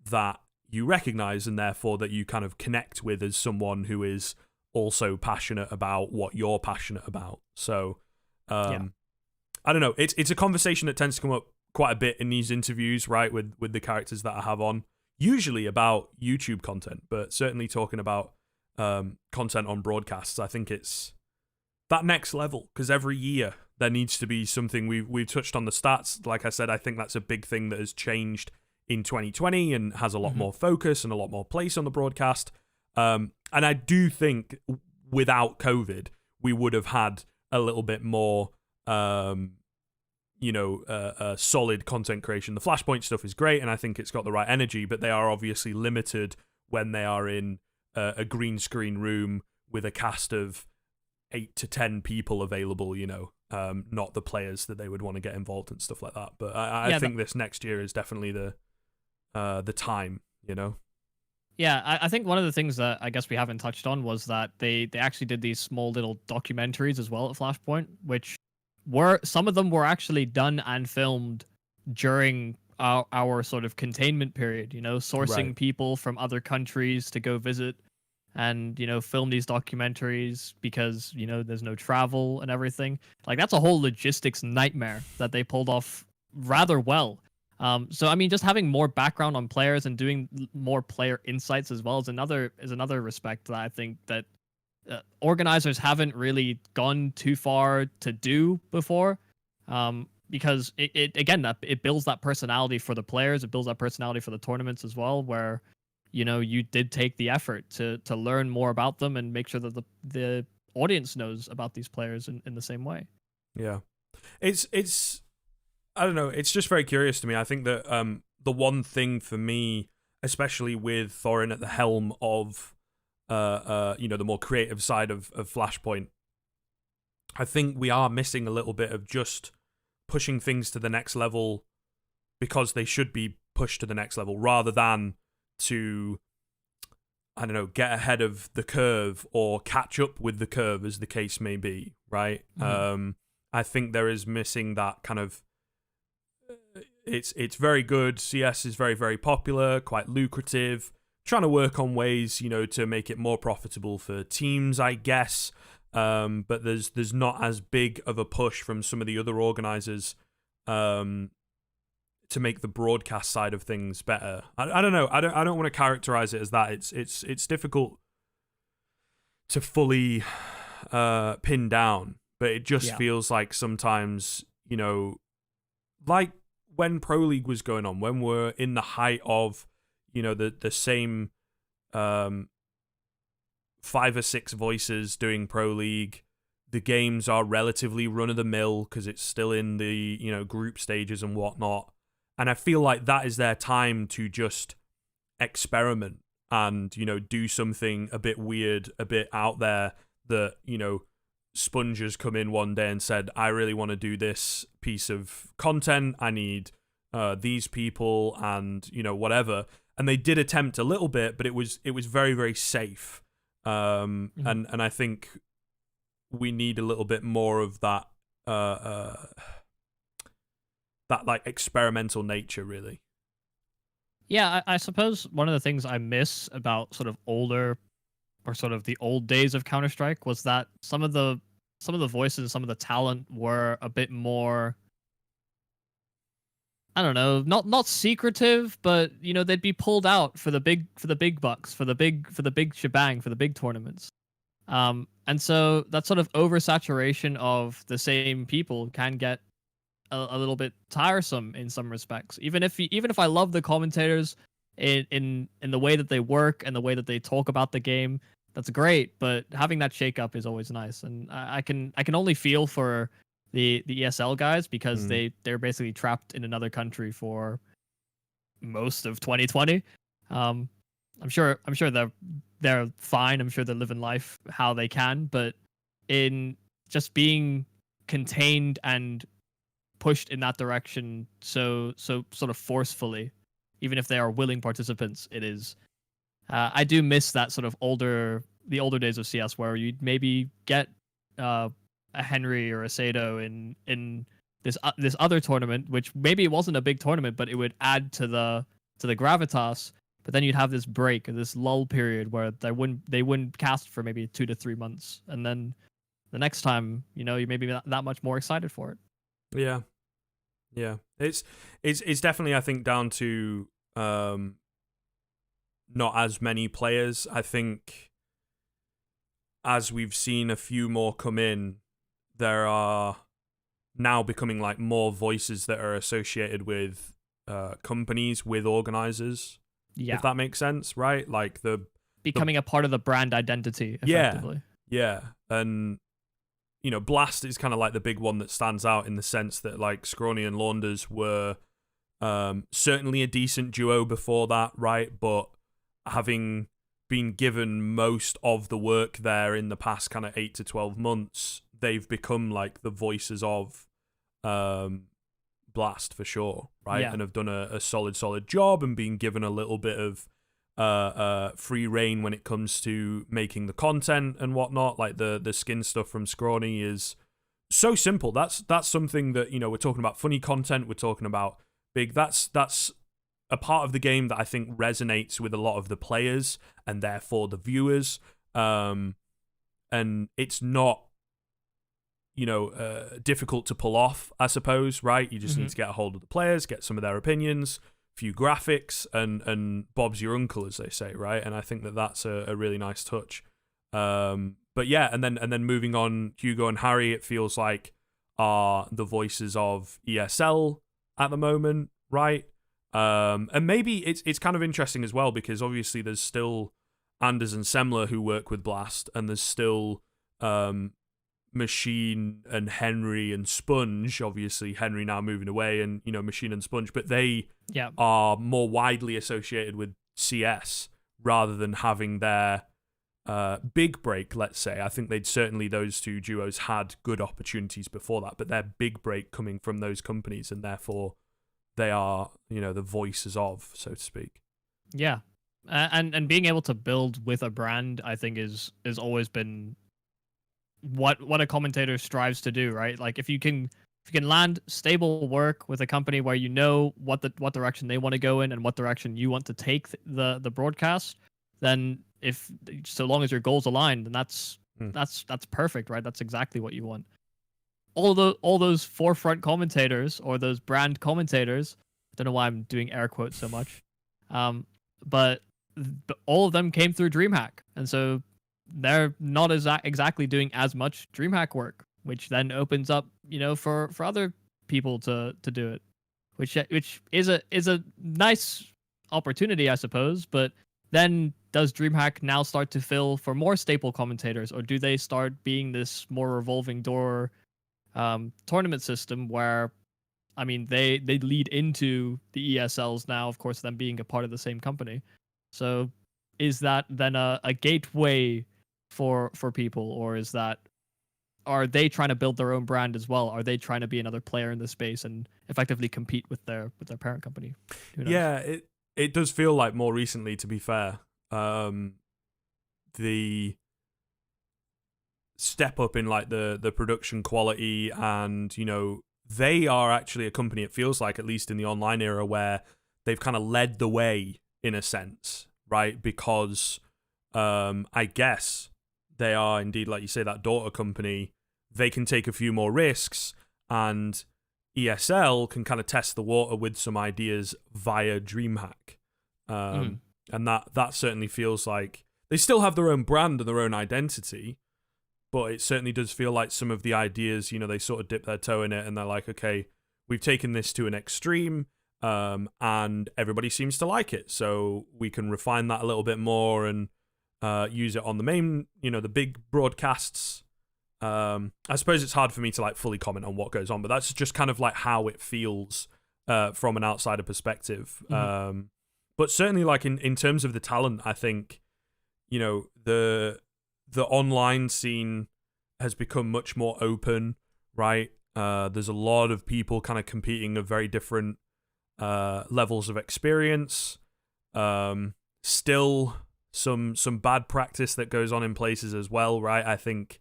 that you recognize and therefore that you kind of connect with as someone who is also passionate about what you're passionate about. So I don't know, it's a conversation that tends to come up quite a bit in these interviews, right, with the characters that I have on, usually about YouTube content, but certainly talking about content on broadcasts. I think it's that next level, because every year there needs to be something. We've touched on the stats. Like I said, I think that's a big thing that has changed in 2020 and has a lot more focus and a lot more place on the broadcast. And I do think without COVID, we would have had a little bit more, solid content creation. The Flashpoint stuff is great, and I think it's got the right energy, but they are obviously limited when they are in a green screen room with a cast of 8 to 10 people available, not the players that they would want to get involved and stuff like that. But I think this next year is definitely the time, Yeah, I think one of the things that I guess we haven't touched on was that they actually did these small little documentaries as well at Flashpoint, which some of them were actually done and filmed during our sort of containment period, sourcing people from other countries to go visit and, film these documentaries because, there's no travel and everything. Like, that's a whole logistics nightmare that they pulled off rather well. So I mean, just having more background on players and doing more player insights as well is another respect that I think that organizers haven't really gone too far to do before, because it builds that personality for the players, it builds that personality for the tournaments as well, where you did take the effort to learn more about them and make sure that the audience knows about these players in the same way. Yeah, it's. I don't know. It's just very curious to me. I think that the one thing for me, especially with Thorin at the helm of the more creative side of Flashpoint. I think we are missing a little bit of just pushing things to the next level because they should be pushed to the next level, rather than to, I don't know, get ahead of the curve or catch up with the curve, as the case may be, right? Mm-hmm. I think there is missing that kind of. It's very good. CS is very, very popular, quite lucrative. Trying to work on ways, to make it more profitable for teams, I guess. But there's not as big of a push from some of the other organizers to make the broadcast side of things better. I don't know. I don't want to characterize it as that. It's difficult to fully pin down, but it just feels like sometimes, like when Pro League was going on, when we're in the height of, the same 5 or 6 voices doing Pro League. The games are relatively run of the mill because it's still in the group stages and whatnot. And I feel like that is their time to just experiment and do something a bit weird, a bit out there. That Sponge has come in one day and said, "I really want to do this piece of content. I need these people and whatever." And they did attempt a little bit, but it was very, very safe. And I think we need a little bit more of that that like experimental nature, really. Yeah, I suppose one of the things I miss about sort of older, or sort of the old days of Counter-Strike, was that some of the voices, some of the talent were a bit more, I don't know, not secretive, but they'd be pulled out for the big bucks, for the big shebang, for the big tournaments. And so that sort of oversaturation of the same people can get a little bit tiresome in some respects. Even if I love the commentators in the way that they work and the way that they talk about the game, that's great. But having that shake up is always nice. And I can only feel for the ESL guys, because they're basically trapped in another country for most of 2020. I'm sure they're fine. I'm sure they're living life how they can, but in just being contained and pushed in that direction so sort of forcefully, even if they are willing participants, it is. I do miss that sort of the older days of CS, where you'd maybe get a Henry or a Sado in this other tournament, which maybe it wasn't a big tournament, but it would add to the gravitas. But then you'd have this break, this lull period, where they wouldn't cast for maybe 2 to 3 months, and then the next time, you may be that much more excited for it. Yeah. It's definitely, I think, down to not as many players. I think as we've seen a few more come in, there are now becoming like more voices that are associated with companies, with organizers. Yeah. If that makes sense, right? Like becoming a part of the brand identity, effectively. Yeah. And Blast is kind of like the big one that stands out, in the sense that like Scrawny and Launders were certainly a decent duo before that, right? But having been given most of the work there in the past kind of 8 to 12 months, they've become like the voices of Blast for sure, right? Yeah. And have done a solid job, and been given a little bit of free reign when it comes to making the content and whatnot. Like the skin stuff from Scrawny is so simple. That's something that we're talking about funny content. We're talking about big. That's a part of the game that I think resonates with a lot of the players and therefore the viewers. And it's not difficult to pull off, I suppose, right? You just need to get a hold of the players, get some of their opinions, few graphics, and Bob's your uncle, as they say, right? And I think that that's a really nice touch. But yeah, and then moving on, Hugo and Harry, it feels like are the voices of ESL at the moment, right? And maybe it's kind of interesting as well, because obviously there's still Anders and Semler who work with Blast, and there's still Machine and Henry and Sponge. Obviously Henry now moving away, and Machine and Sponge, but they are more widely associated with CS rather than having their big break, let's say. I think those two duos had good opportunities before that, but their big break coming from those companies, and therefore they are, the voices of, so to speak. Yeah. And being able to build with a brand, I think is always been what a commentator strives to do, right? Like if you can land stable work with a company where you know what direction they want to go in and what direction you want to take the broadcast, then if so long as your goals align, then that's perfect, right? That's exactly what you want. All those forefront commentators or those brand commentators, I don't know why I'm doing air quotes so much, but all of them came through DreamHack, and so they're not exactly doing as much DreamHack work, which then opens up, for other people to do it, which is a nice opportunity, I suppose. But then does DreamHack now start to fill for more staple commentators, or do they start being this more revolving door tournament system where, I mean, they lead into the ESLs now, of course, them being a part of the same company. So is that then a gateway for people, or are they trying to build their own brand as well? Are they trying to be another player in the space and effectively compete with their parent company? Who knows? Yeah, it does feel like more recently, to be fair, the step up in like the production quality, and they are actually a company, it feels like, at least in the online era, where they've kind of led the way in a sense, right? Because I guess they are indeed, like you say, that daughter company. They can take a few more risks, and ESL can kind of test the water with some ideas via DreamHack. And that certainly feels like they still have their own brand and their own identity, but it certainly does feel like some of the ideas, they sort of dip their toe in it, and they're like, okay, we've taken this to an extreme, and everybody seems to like it, so we can refine that a little bit more and use it on the main, the big broadcasts. I suppose it's hard for me to like fully comment on what goes on, but that's just kind of like how it feels from an outsider perspective. But certainly, like in terms of the talent, I think the online scene has become much more open, right? There's a lot of people kind of competing of very different levels of experience. Still some bad practice that goes on in places as well, right? I think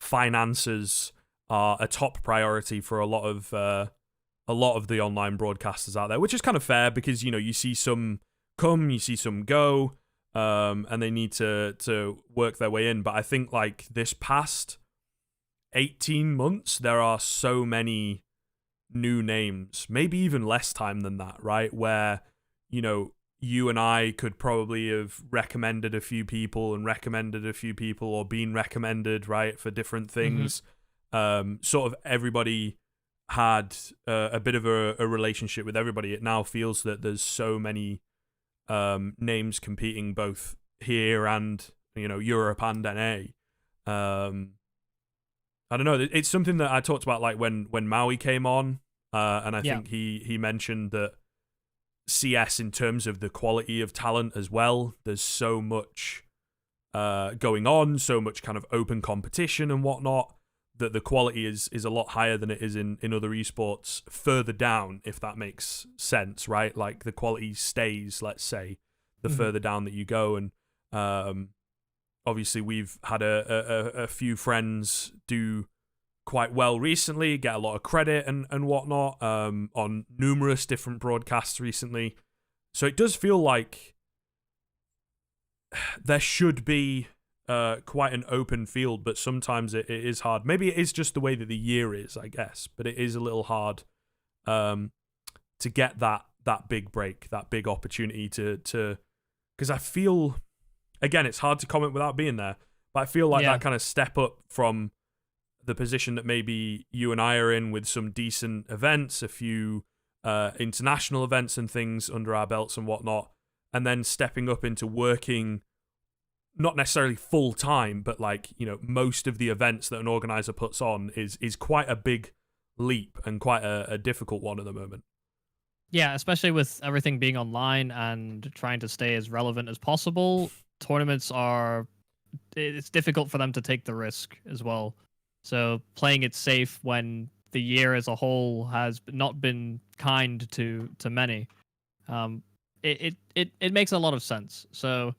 finances are a top priority for a lot of the online broadcasters out there, which is kind of fair because you see some come, you see some go, and they need to work their way in. But I think like this past 18 months, there are so many new names, maybe even less time than that, right? Where you and I could probably have recommended a few people or been recommended, right, for different things. Sort of everybody had a bit of a relationship with everybody. It now feels that there's so many names competing both here and, Europe and NA. I don't know. It's something that I talked about like when Maui came on, and I think he mentioned that CS, in terms of the quality of talent as well, there's so much going on, so much kind of open competition and whatnot, that the quality is a lot higher than it is in other esports further down, if that makes sense, right? Like the quality stays, let's say, the further down that you go. And obviously we've had a few friends do quite well recently, get a lot of credit and whatnot on numerous different broadcasts recently. So it does feel like there should be quite an open field, but sometimes it is hard. Maybe it is just the way that the year is, I guess, but it is a little hard to get that big break, that big opportunity to because I feel, again, it's hard to comment without being there, but I feel like that kind of step up from the position that maybe you and I are in, with some decent events, a few international events and things under our belts and whatnot, and then stepping up into working not necessarily full time, but like, most of the events that an organizer puts on is quite a big leap and quite a difficult one at the moment. Yeah, especially with everything being online and trying to stay as relevant as possible. Tournaments are it's difficult for them to take the risk as well. So playing it safe when the year as a whole has not been kind to many, it makes a lot of sense. So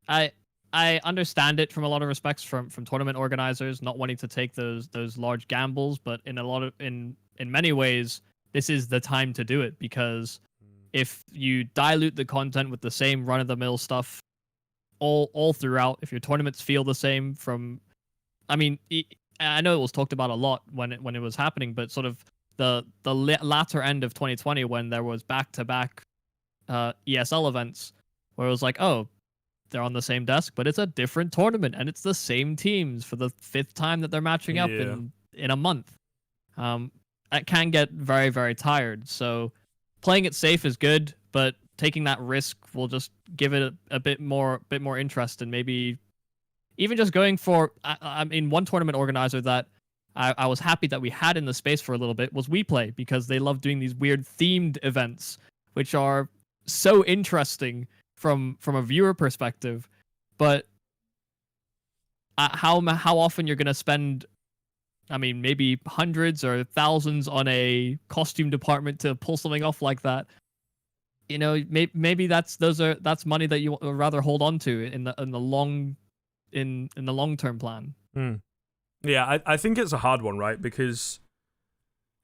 I I understand it from a lot of respects from tournament organizers not wanting to take those large gambles, but in many ways this is the time to do it, because if you dilute the content with the same run of the mill stuff all throughout, if your tournaments feel the same from, I mean, I know it was talked about a lot when it was happening, but sort of the latter end of 2020 when there was back-to-back ESL events where it was like, oh, they're on the same desk, but it's a different tournament and it's the same teams for the fifth time that they're matching up in a month. That can get very, very tired. So playing it safe is good, but taking that risk will just give it a bit more interest, and maybe even just going for. I mean, one tournament organizer that I was happy that we had in the space for a little bit was WePlay, because they love doing these weird themed events, which are so interesting from a viewer perspective. But how often you're gonna spend, I mean, maybe hundreds or thousands on a costume department to pull something off like that. You know, maybe that's money that you would rather hold on to in the long term plan. Yeah, I think it's a hard one, right? Because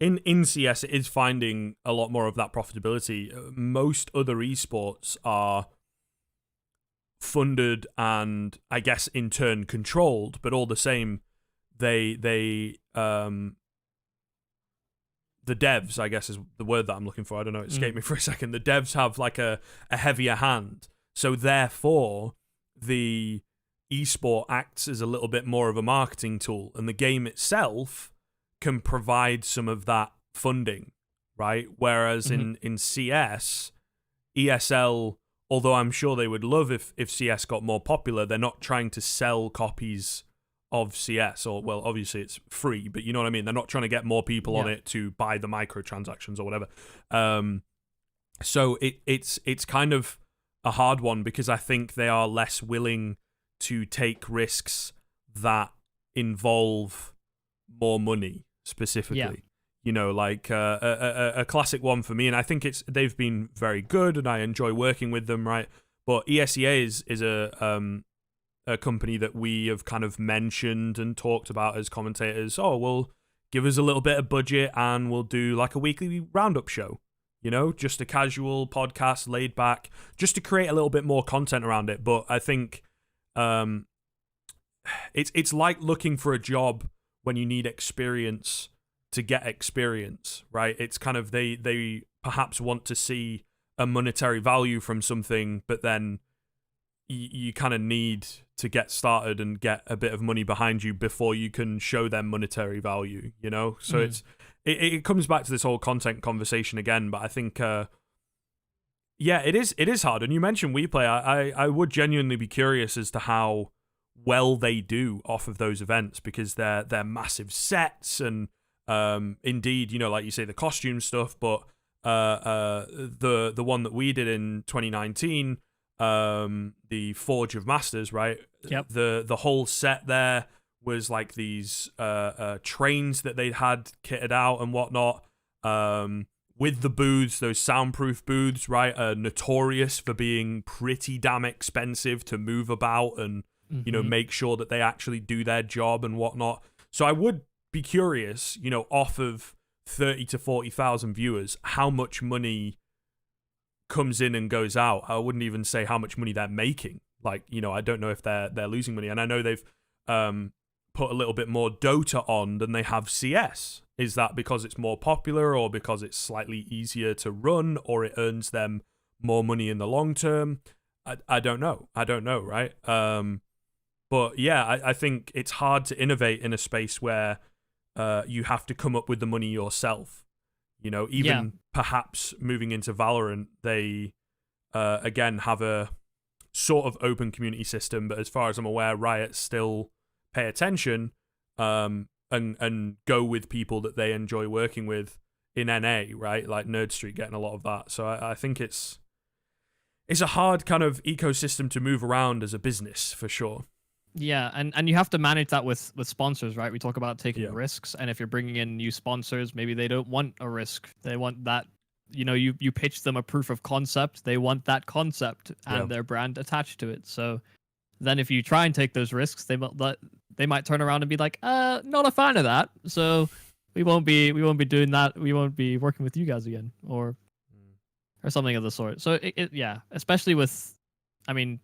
in CS it is finding a lot more of that profitability. Most other esports are funded and, I guess, in turn controlled, but all the same, the devs, I guess is the word that I'm looking for. I don't know, it escaped me for a second. The devs have like a heavier hand. So therefore, the esport acts as a little bit more of a marketing tool, and the game itself can provide some of that funding, right? Whereas in CS, ESL, although I'm sure they would love if CS got more popular, they're not trying to sell copies of CS, or, well, obviously it's free, but you know what I mean? They're not trying to get more people on it to buy the microtransactions or whatever. So it's kind of a hard one, because I think they are less willing to take risks that involve more money, specifically. Yeah. You know, like a classic one for me, and I think they've been very good, and I enjoy working with them, right? But ESEA is a company that we have kind of mentioned and talked about as commentators. Oh, well, give us a little bit of budget and we'll do like a weekly roundup show, you know, just a casual podcast, laid back, just to create a little bit more content around it. But I think it's like looking for a job when you need experience to get experience, right? It's kind of they perhaps want to see a monetary value from something, but then you kind of need to get started and get a bit of money behind you before you can show them monetary value, you know? So it comes back to this whole content conversation again, but I think it is hard. And you mentioned WePlay. I would genuinely be curious as to how well they do off of those events, because they're massive sets, and indeed, you know, like you say, the costume stuff, but the one that we did in 2019, the Forge of Masters, right? Yep. The whole set there was like these trains that they'd had kitted out and whatnot, with the booths, those soundproof booths, right, are notorious for being pretty damn expensive to move about and you know, make sure that they actually do their job and whatnot. So I would be curious, you know, off of 30 to 40,000 viewers, how much money comes in and goes out. I wouldn't even say how much money they're making. Like, you know, I don't know if they're losing money. And I know they've put a little bit more Dota on than they have CS. Is that because it's more popular, or because it's slightly easier to run, or it earns them more money in the long term? I don't know. Right? But yeah, I think it's hard to innovate in a space where you have to come up with the money yourself. You know, even perhaps moving into Valorant, they again have a sort of open community system, but as far as I'm aware, Riot still pay attention and go with people that they enjoy working with in NA, right? Like Nerd Street getting a lot of that. So I think it's a hard kind of ecosystem to move around as a business, for sure. Yeah, and you have to manage that with sponsors, right? We talk about taking Yeah. risks, and if you're bringing in new sponsors, maybe they don't want a risk. They want that, you pitch them a proof of concept. They want that concept and their brand attached to it. So then if you try and take those risks, they might turn around and be like, not a fan of that. So we won't be doing that. We won't be working with you guys again, or something of the sort. So yeah, especially with, I mean,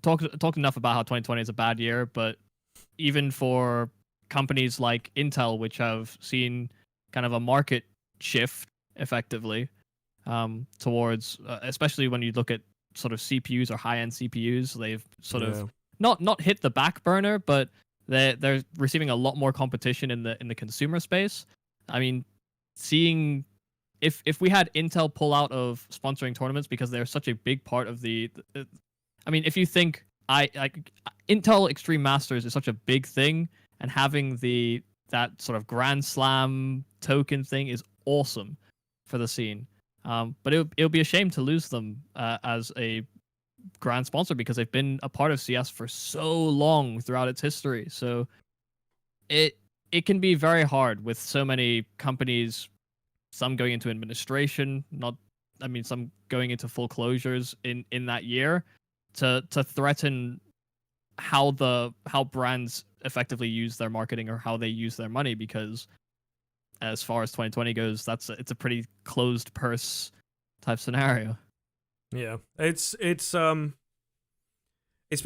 talked enough about how 2020 is a bad year, but even for companies like Intel, which have seen kind of a market shift effectively towards, especially when you look at sort of CPUs or high-end CPUs, they've sort of not hit the back burner, but they're receiving a lot more competition in the consumer space. I mean, seeing if we had Intel pull out of sponsoring tournaments because they're such a big part of I mean, if you think Intel Extreme Masters is such a big thing, and having that sort of Grand Slam token thing is awesome for the scene. But it'll be a shame to lose them as a grand sponsor, because they've been a part of CS for so long throughout its history. So it can be very hard with so many companies, some going into administration, some going into full closures in that year, to threaten how brands effectively use their marketing or how they use their money, because as far as 2020 goes, it's a pretty closed purse type scenario. Yeah, it's been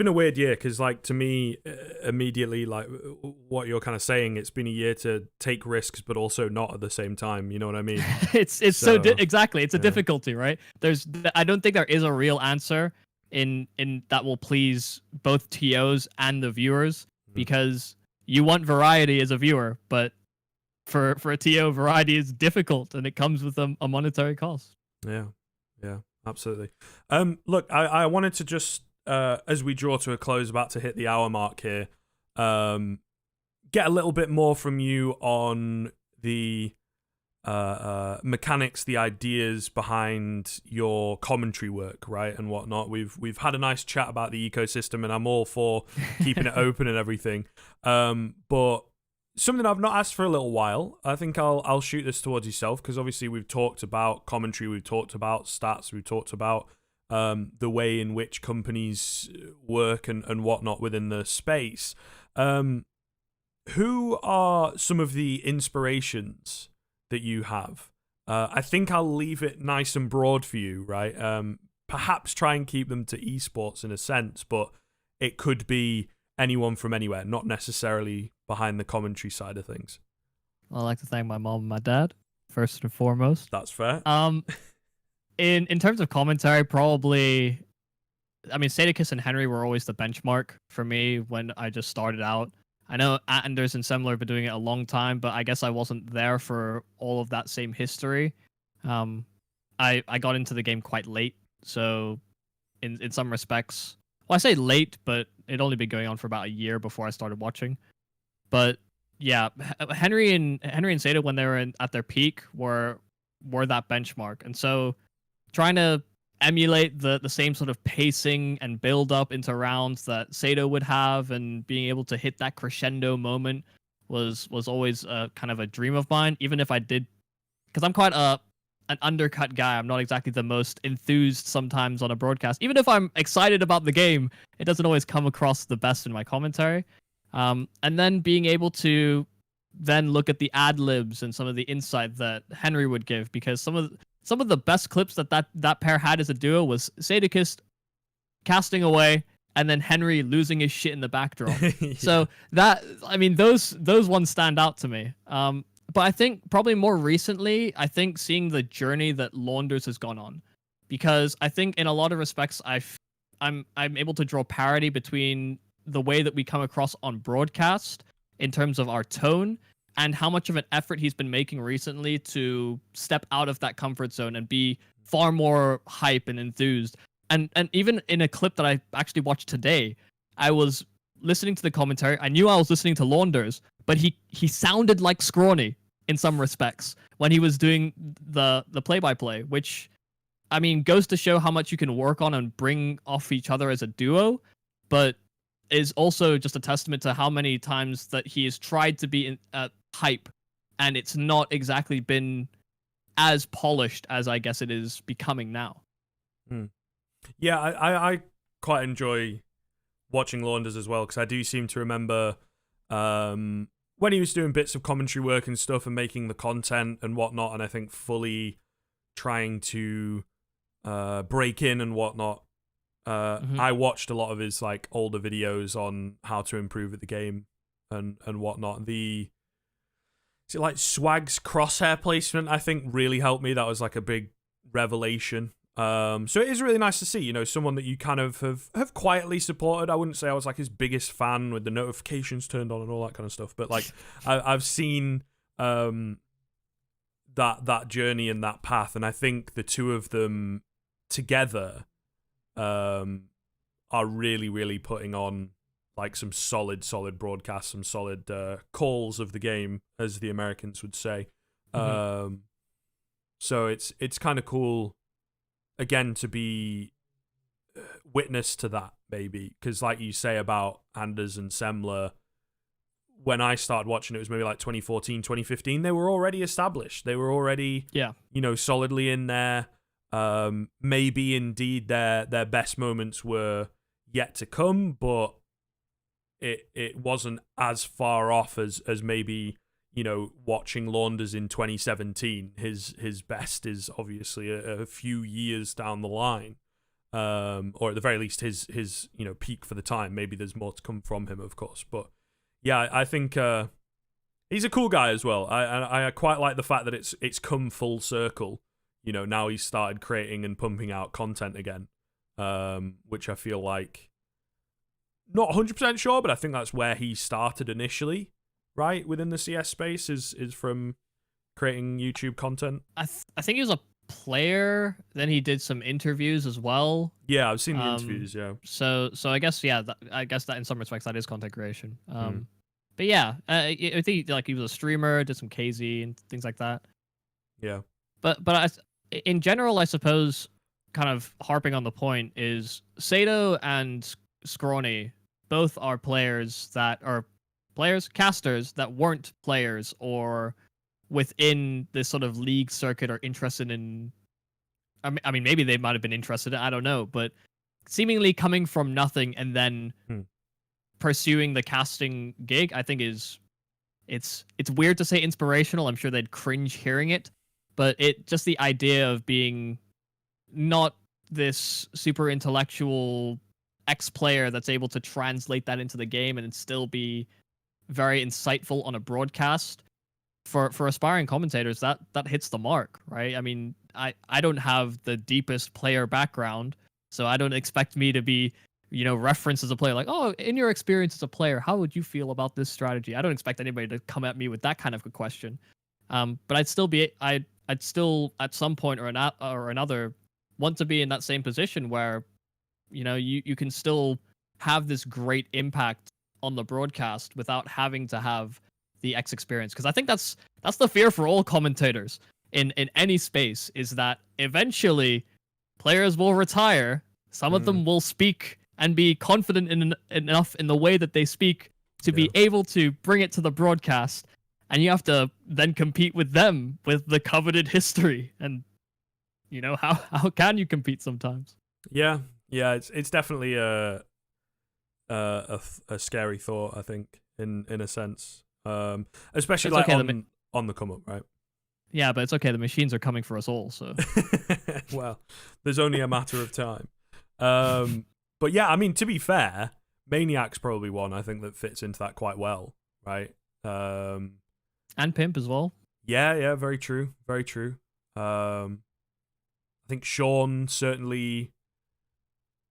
a weird year because, like, to me, immediately, like what you're kind of saying, it's been a year to take risks, but also not at the same time. You know what I mean? It's exactly. It's a difficulty, right? I don't think there is a real answer in that will please both TOs and the viewers, because you want variety as a viewer, but for a TO, variety is difficult, and it comes with a monetary cost. Yeah, absolutely. Look, I wanted to just, as we draw to a close, about to hit the hour mark here, get a little bit more from you on the mechanics, the ideas behind your commentary work, right, and whatnot. We've had a nice chat about the ecosystem, and I'm all for keeping it open and everything. But something I've not asked for a little while, I think I'll shoot this towards yourself, because obviously we've talked about commentary, we've talked about stats, we've talked about the way in which companies work and whatnot within the space. Who are some of the inspirations that you have? I think I'll leave it nice and broad for you, right? Perhaps try and keep them to esports in a sense, but it could be anyone from anywhere, not necessarily behind the commentary side of things. I'd like to thank my mom and my dad, first and foremost. That's fair. In terms of commentary, probably, I mean, Sadicus and Henry were always the benchmark for me when I just started out. I know Anders and Semler have been doing it a long time, but I guess I wasn't there for all of that same history. I got into the game quite late, so in some respects, well, I say late, but it'd only been going on for about a year before I started watching. But yeah, Henry and Sada, when they were at their peak, were that benchmark, and so trying to emulate the same sort of pacing and build up into rounds that Sato would have, and being able to hit that crescendo moment was always kind of a dream of mine, even if I did, because I'm quite an undercut guy. I'm not exactly the most enthused sometimes on a broadcast. Even if I'm excited about the game, it doesn't always come across the best in my commentary. And then being able to then look at the ad libs and some of the insight that Henry would give, because some of the best clips that pair had as a duo was Sadicus casting away and then Henry losing his shit in the backdrop. Yeah. So that, I mean, those ones stand out to me. But I think probably more recently, I think seeing the journey that Launders has gone on, because I think in a lot of respects, I'm able to draw parity between the way that we come across on broadcast in terms of our tone, and how much of an effort he's been making recently to step out of that comfort zone and be far more hype and enthused. And even in a clip that I actually watched today, I was listening to the commentary. I knew I was listening to Launders, but he sounded like Scrawny in some respects when he was doing the play-by-play, which, I mean, goes to show how much you can work on and bring off each other as a duo. But is also just a testament to how many times that he has tried to be hype, and it's not exactly been as polished as I guess it is becoming now. Yeah, I quite enjoy watching Launders as well, because I do seem to remember when he was doing bits of commentary work and stuff and making the content and whatnot, and I think fully trying to break in and whatnot. I watched a lot of his like older videos on how to improve at the game and whatnot. Is it like Swag's crosshair placement, I think, really helped me. That was like a big revelation. So it is really nice to see, you know, someone that you kind of have quietly supported. I wouldn't say I was like his biggest fan with the notifications turned on and all that kind of stuff, but like I've seen that journey and that path, and I think the two of them together are really, really putting on like some solid broadcasts, some solid calls of the game, as the Americans would say. So it's kind of cool, again, to be witness to that, maybe, because like you say about Anders and Semler, when I started watching it was maybe like 2014, 2015. They were already established. They were already, you know, solidly in there. Maybe indeed their best moments were yet to come, but it wasn't as far off as maybe, you know, watching Launders in 2017. His best is obviously a few years down the line, or at the very least his you know, peak for the time. Maybe there's more to come from him, of course, but yeah, I think he's a cool guy as well. I quite like the fact that it's come full circle. You know, now he's started creating and pumping out content again, which I feel like, not 100% sure, but I think that's where he started initially, right, within the CS space, is from creating YouTube content. I think he was a player, then he did some interviews as well. Yeah, I've seen the interviews, yeah. So I guess, yeah, I guess that in some respects that is content creation. But yeah, I think like he was a streamer, did some KZ and things like that. Yeah. But in general, I suppose, kind of harping on the point, is Sato and Scrawny both are casters that weren't players or within this sort of league circuit or interested in. I mean, maybe they might have been interested. I don't know, but seemingly coming from nothing and then pursuing the casting gig, I think it's weird to say inspirational. I'm sure they'd cringe hearing it, but just the idea of being not this super intellectual ex-player that's able to translate that into the game and still be very insightful on a broadcast, for aspiring commentators, that hits the mark, right? I mean, I don't have the deepest player background, so I don't expect me to be, you know, referenced as a player, like, oh, in your experience as a player, how would you feel about this strategy? I don't expect anybody to come at me with that kind of a question. But I'd still at some point or another want to be in that same position where, you know, you can still have this great impact on the broadcast without having to have the X experience. Because I think that's the fear for all commentators in any space, is that eventually players will retire. Some of them will speak and be confident enough in the way that they speak to be able to bring it to the broadcast, and you have to then compete with them with the coveted history. And, you know, how can you compete sometimes? Yeah, it's definitely a scary thought, I think, in a sense, especially like on the come up, right? Yeah, but it's okay. The machines are coming for us all, so. Well, there's only a matter of time. But yeah, I mean, to be fair, Maniac's probably one I think that fits into that quite well, right? And Pimp as well. Yeah, very true, very true. I think Sean certainly,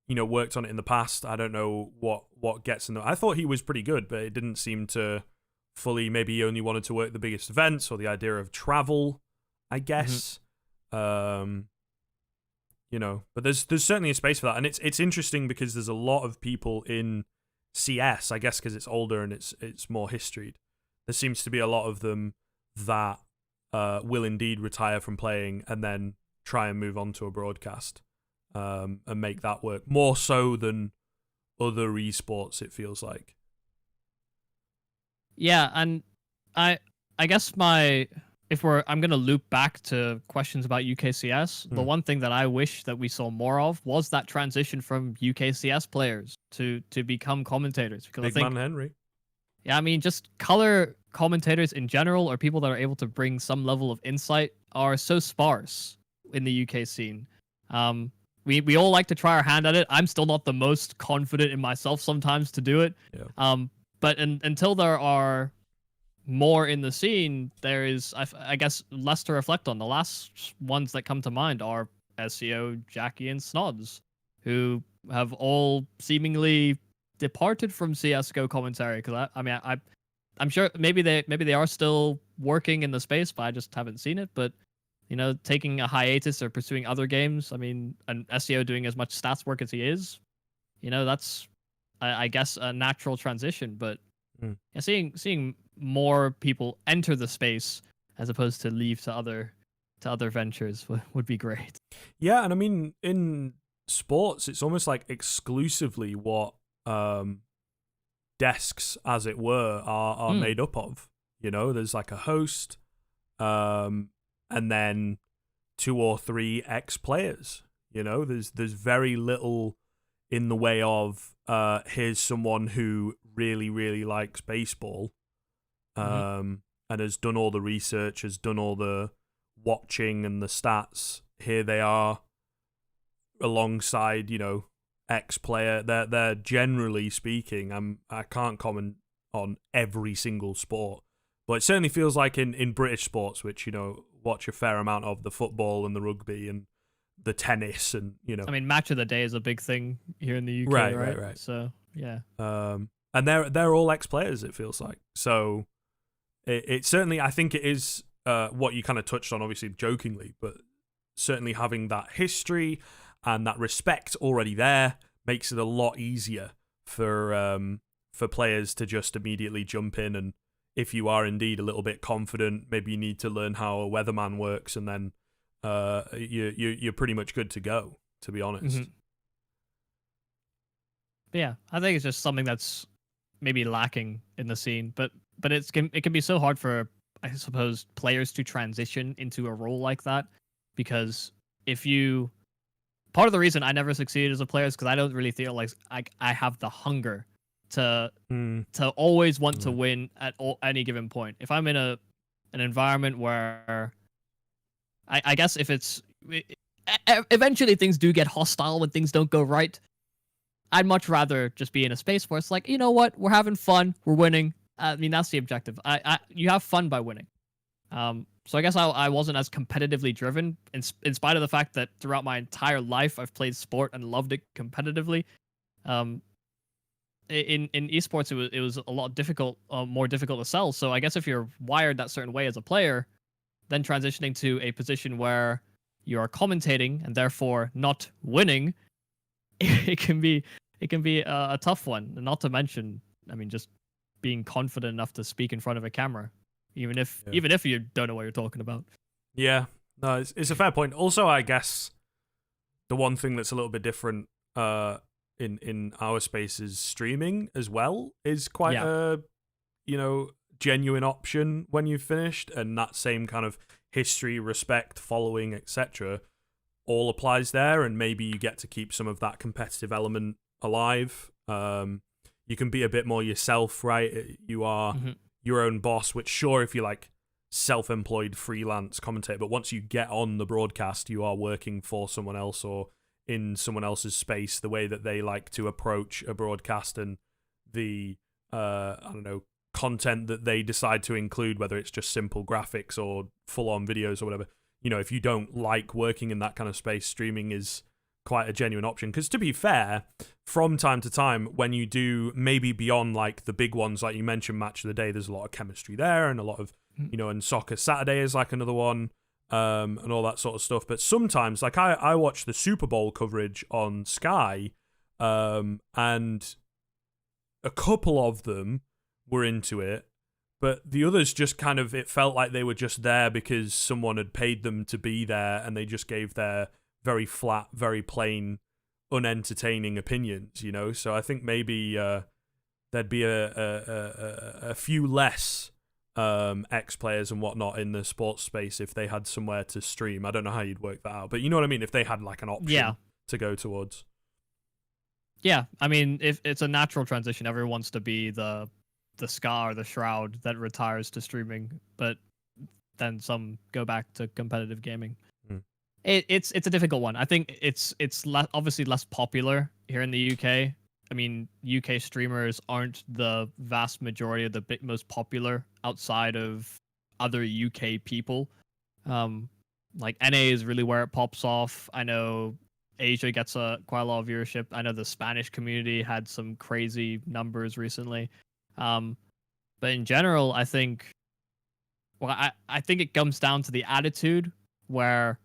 you know, worked on it in the past. I don't know what gets in there. I thought he was pretty good, but it didn't seem to fully. Maybe he only wanted to work the biggest events, or the idea of travel, I guess. You know, but there's certainly a space for that, and it's interesting because there's a lot of people in CS, I guess, because it's older and it's more historied. There seems to be a lot of them that will indeed retire from playing and then try and move on to a broadcast, and make that work more so than other esports, it feels like. Yeah, and I guess I'm gonna loop back to questions about UKCS. The one thing that I wish that we saw more of was that transition from UKCS players to become commentators. Because Big I think, man Henry. yeah, I mean, just color commentators in general, or people that are able to bring some level of insight, are so sparse in the UK scene. We all like to try our hand at it. I'm still not the most confident in myself sometimes to do it. Yeah. But until there are more in the scene, there is, I guess, less to reflect on. The last ones that come to mind are SEO, Jackie, and Snods, who have all seemingly departed from CSGO commentary. Because I'm sure maybe they are still working in the space, but I just haven't seen it. But taking a hiatus or pursuing other games. I mean, an SEO doing as much stats work as he is, that's I guess a natural transition. But yeah, seeing more people enter the space as opposed to leave to other ventures would be great. Yeah, and I mean, in sports, it's almost like exclusively what desks, as it were, are made up of. There's like a host, and then 2 or 3 ex-players. There's very little in the way of here's someone who really, really likes baseball, and has done all the research, has done all the watching and the stats. Here they are alongside, ex-player. They're generally speaking, I can't comment on every single sport, but it certainly feels like in British sports, which, watch a fair amount of, the football and the rugby and the tennis, and I mean, match of the day is a big thing here in the UK, right? So yeah, and they're all ex-players, it feels like. So it certainly, I think it is what you kind of touched on, obviously jokingly, but certainly having that history and that respect already there makes it a lot easier for players to just immediately jump in. And if you are indeed a little bit confident, maybe you need to learn how a weatherman works, and then you're pretty much good to go, to be honest. Yeah, I think it's just something that's maybe lacking in the scene, but it can be so hard for, I suppose, players to transition into a role like that, because part of the reason I never succeeded as a player is because I don't really feel like I have the hunger to always want to win at any given point. If I'm in an environment where I guess if it's eventually things do get hostile when things don't go right, I'd much rather just be in a space where it's like, you know what, we're having fun, we're winning. I mean, that's the objective. You have fun by winning. So I guess I wasn't as competitively driven, in spite of the fact that throughout my entire life I've played sport and loved it competitively. In esports, it was a lot more difficult to sell. So I guess if you're wired that certain way as a player, then transitioning to a position where you are commentating and therefore not winning, it can be a tough one. And not to mention, I mean, just being confident enough to speak in front of a camera, even if you don't know what you're talking about. Yeah, no, it's a fair point. Also, I guess the one thing that's a little bit different in our space is streaming as well is quite a genuine option when you've finished, and that same kind of history, respect, following, etc. all applies there, and maybe you get to keep some of that competitive element alive. You can be a bit more yourself, right? You are your own boss, which sure, if you're like self-employed freelance commentator, but once you get on the broadcast, you are working for someone else or in someone else's space, the way that they like to approach a broadcast and the content that they decide to include, whether it's just simple graphics or full-on videos or whatever. If you don't like working in that kind of space, streaming is quite a genuine option. Because to be fair, from time to time, when you do maybe beyond like the big ones, like you mentioned, Match of the Day, there's a lot of chemistry there, and a lot of, and Soccer Saturday is like another one, and all that sort of stuff. But sometimes, like I watch the Super Bowl coverage on Sky, and a couple of them were into it, but the others just kind of, it felt like they were just there because someone had paid them to be there, and they just gave their very flat, very plain, unentertaining opinions, you know. So I think maybe there'd be a few less ex-players and whatnot in the sports space if they had somewhere to stream. I don't know how you'd work that out, but you know what I mean? If they had like an option to go towards. Yeah, I mean, if it's a natural transition, everyone wants to be the Scar or the Shroud that retires to streaming, but then some go back to competitive gaming. It's a difficult one. I think it's obviously less popular here in the UK. I mean, UK streamers aren't the vast majority of the most popular outside of other UK people. Like NA is really where it pops off. I know Asia gets quite a lot of viewership. I know the Spanish community had some crazy numbers recently. But in general, I think, I think it comes down to the attitude where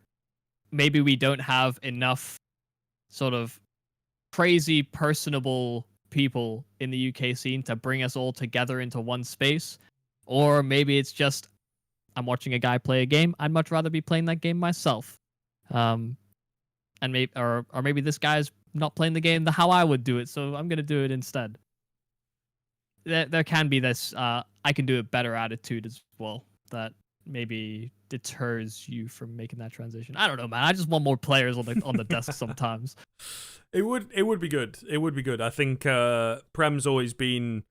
maybe we don't have enough sort of crazy personable people in the UK scene to bring us all together into one space. Or maybe it's just, I'm watching a guy play a game. I'd much rather be playing that game myself. And maybe, or maybe this guy's not playing the game how I would do it, so I'm going to do it instead. There can be this, I can do it better attitude as well that maybe deters you from making that transition. I don't know, man. I just want more players on the desk sometimes. It would be good. It would be good. I think Prem's always been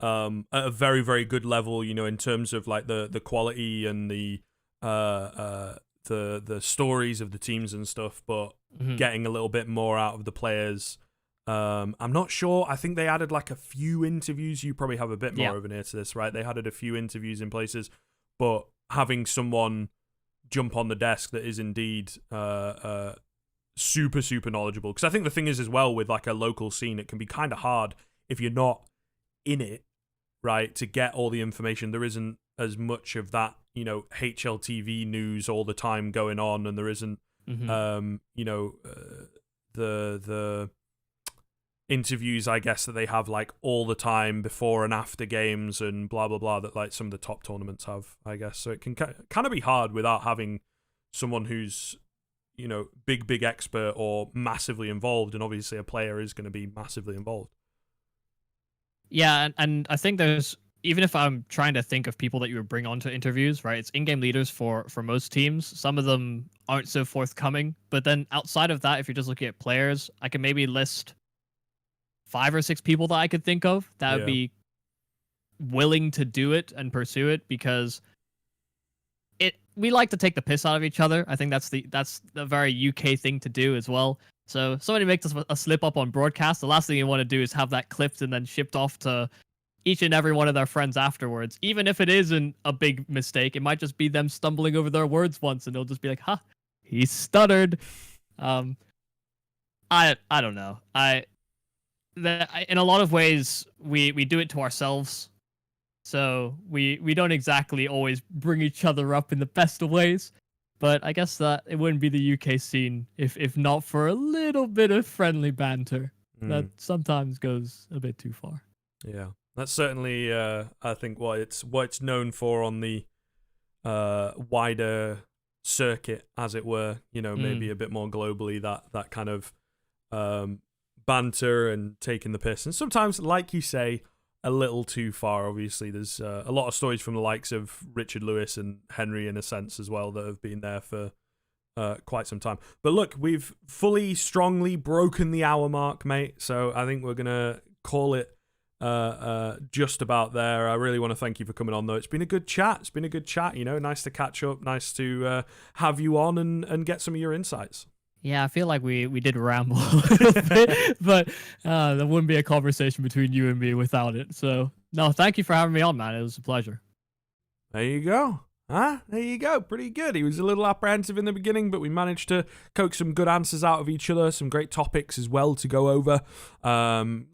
at a very, very good level, you know, in terms of like the quality and the stories of the teams and stuff, but getting a little bit more out of the players. I'm not sure. I think they added like a few interviews. You probably have a bit more of an ear to this, right? They added a few interviews in places, but having someone jump on the desk that is indeed super, super knowledgeable. Because I think the thing is as well with like a local scene, it can be kind of hard if you're not in it, right, to get all the information. There isn't as much of that, you know, HLTV news all the time going on, and there isn't, you know, the interviews, I guess, that they have like all the time before and after games and blah blah blah that like some of the top tournaments have, I guess. So it can kind of be hard without having someone who's, you know, big expert or massively involved, and obviously a player is going to be massively involved. Yeah, and I think there's, even if I'm trying to think of people that you would bring on to interviews, right? It's in-game leaders for most teams. Some of them aren't so forthcoming, but then outside of that, if you're just looking at players, I can maybe list 5 or 6 people that I could think of that would be willing to do it and pursue it, because we like to take the piss out of each other. I think that's the very UK thing to do as well. So if somebody makes a slip up on broadcast, the last thing you want to do is have that clipped and then shipped off to each and every one of their friends afterwards. Even if it isn't a big mistake, it might just be them stumbling over their words once, and they'll just be like, "Ha, he stuttered." I don't know. In a lot of ways, we do it to ourselves. So we don't exactly always bring each other up in the best of ways. But I guess that it wouldn't be the UK scene if not for a little bit of friendly banter that sometimes goes a bit too far. Yeah, that's certainly I think what it's known for on the wider circuit, as it were. You know, maybe a bit more globally, that kind of banter and taking the piss, and sometimes, like you say, a little too far. Obviously, there's a lot of stories from the likes of Richard Lewis and Henry, in a sense, as well, that have been there for quite some time. But look, we've strongly broken the hour mark, mate, so I think we're gonna call it just about there. I really want to thank you for coming on, though. It's been a good chat. You know, nice to catch up, nice to have you on and get some of your insights. Yeah, I feel like we did ramble a little bit, but there wouldn't be a conversation between you and me without it. So, no, thank you for having me on, man. It was a pleasure. There you go. There you go. Pretty good. He was a little apprehensive in the beginning, but we managed to coax some good answers out of each other, some great topics as well to go over.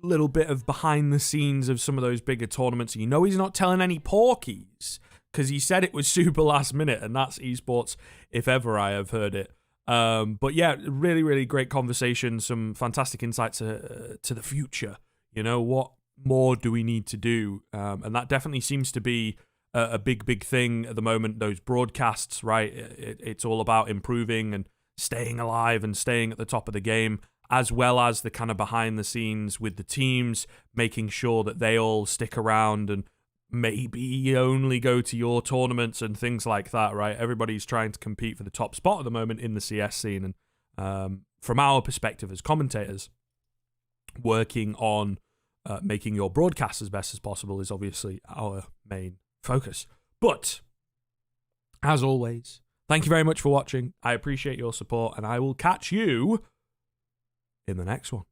Little bit of behind the scenes of some of those bigger tournaments. You know, he's not telling any porkies because he said it was super last minute, and that's esports if ever I have heard it. But yeah, really, really great conversation. Some fantastic insights to the future. You know, what more do we need to do? And that definitely seems to be a big thing at the moment. Those broadcasts, right? It's all about improving and staying alive and staying at the top of the game. as well as the kind of behind the scenes with the teams, making sure that they all stick around and maybe only go to your tournaments and things like that, right? Everybody's trying to compete for the top spot at the moment in the CS scene. And from our perspective as commentators, working on making your broadcast as best as possible is obviously our main focus. But, as always, thank you very much for watching. I appreciate your support, and I will catch you in the next one.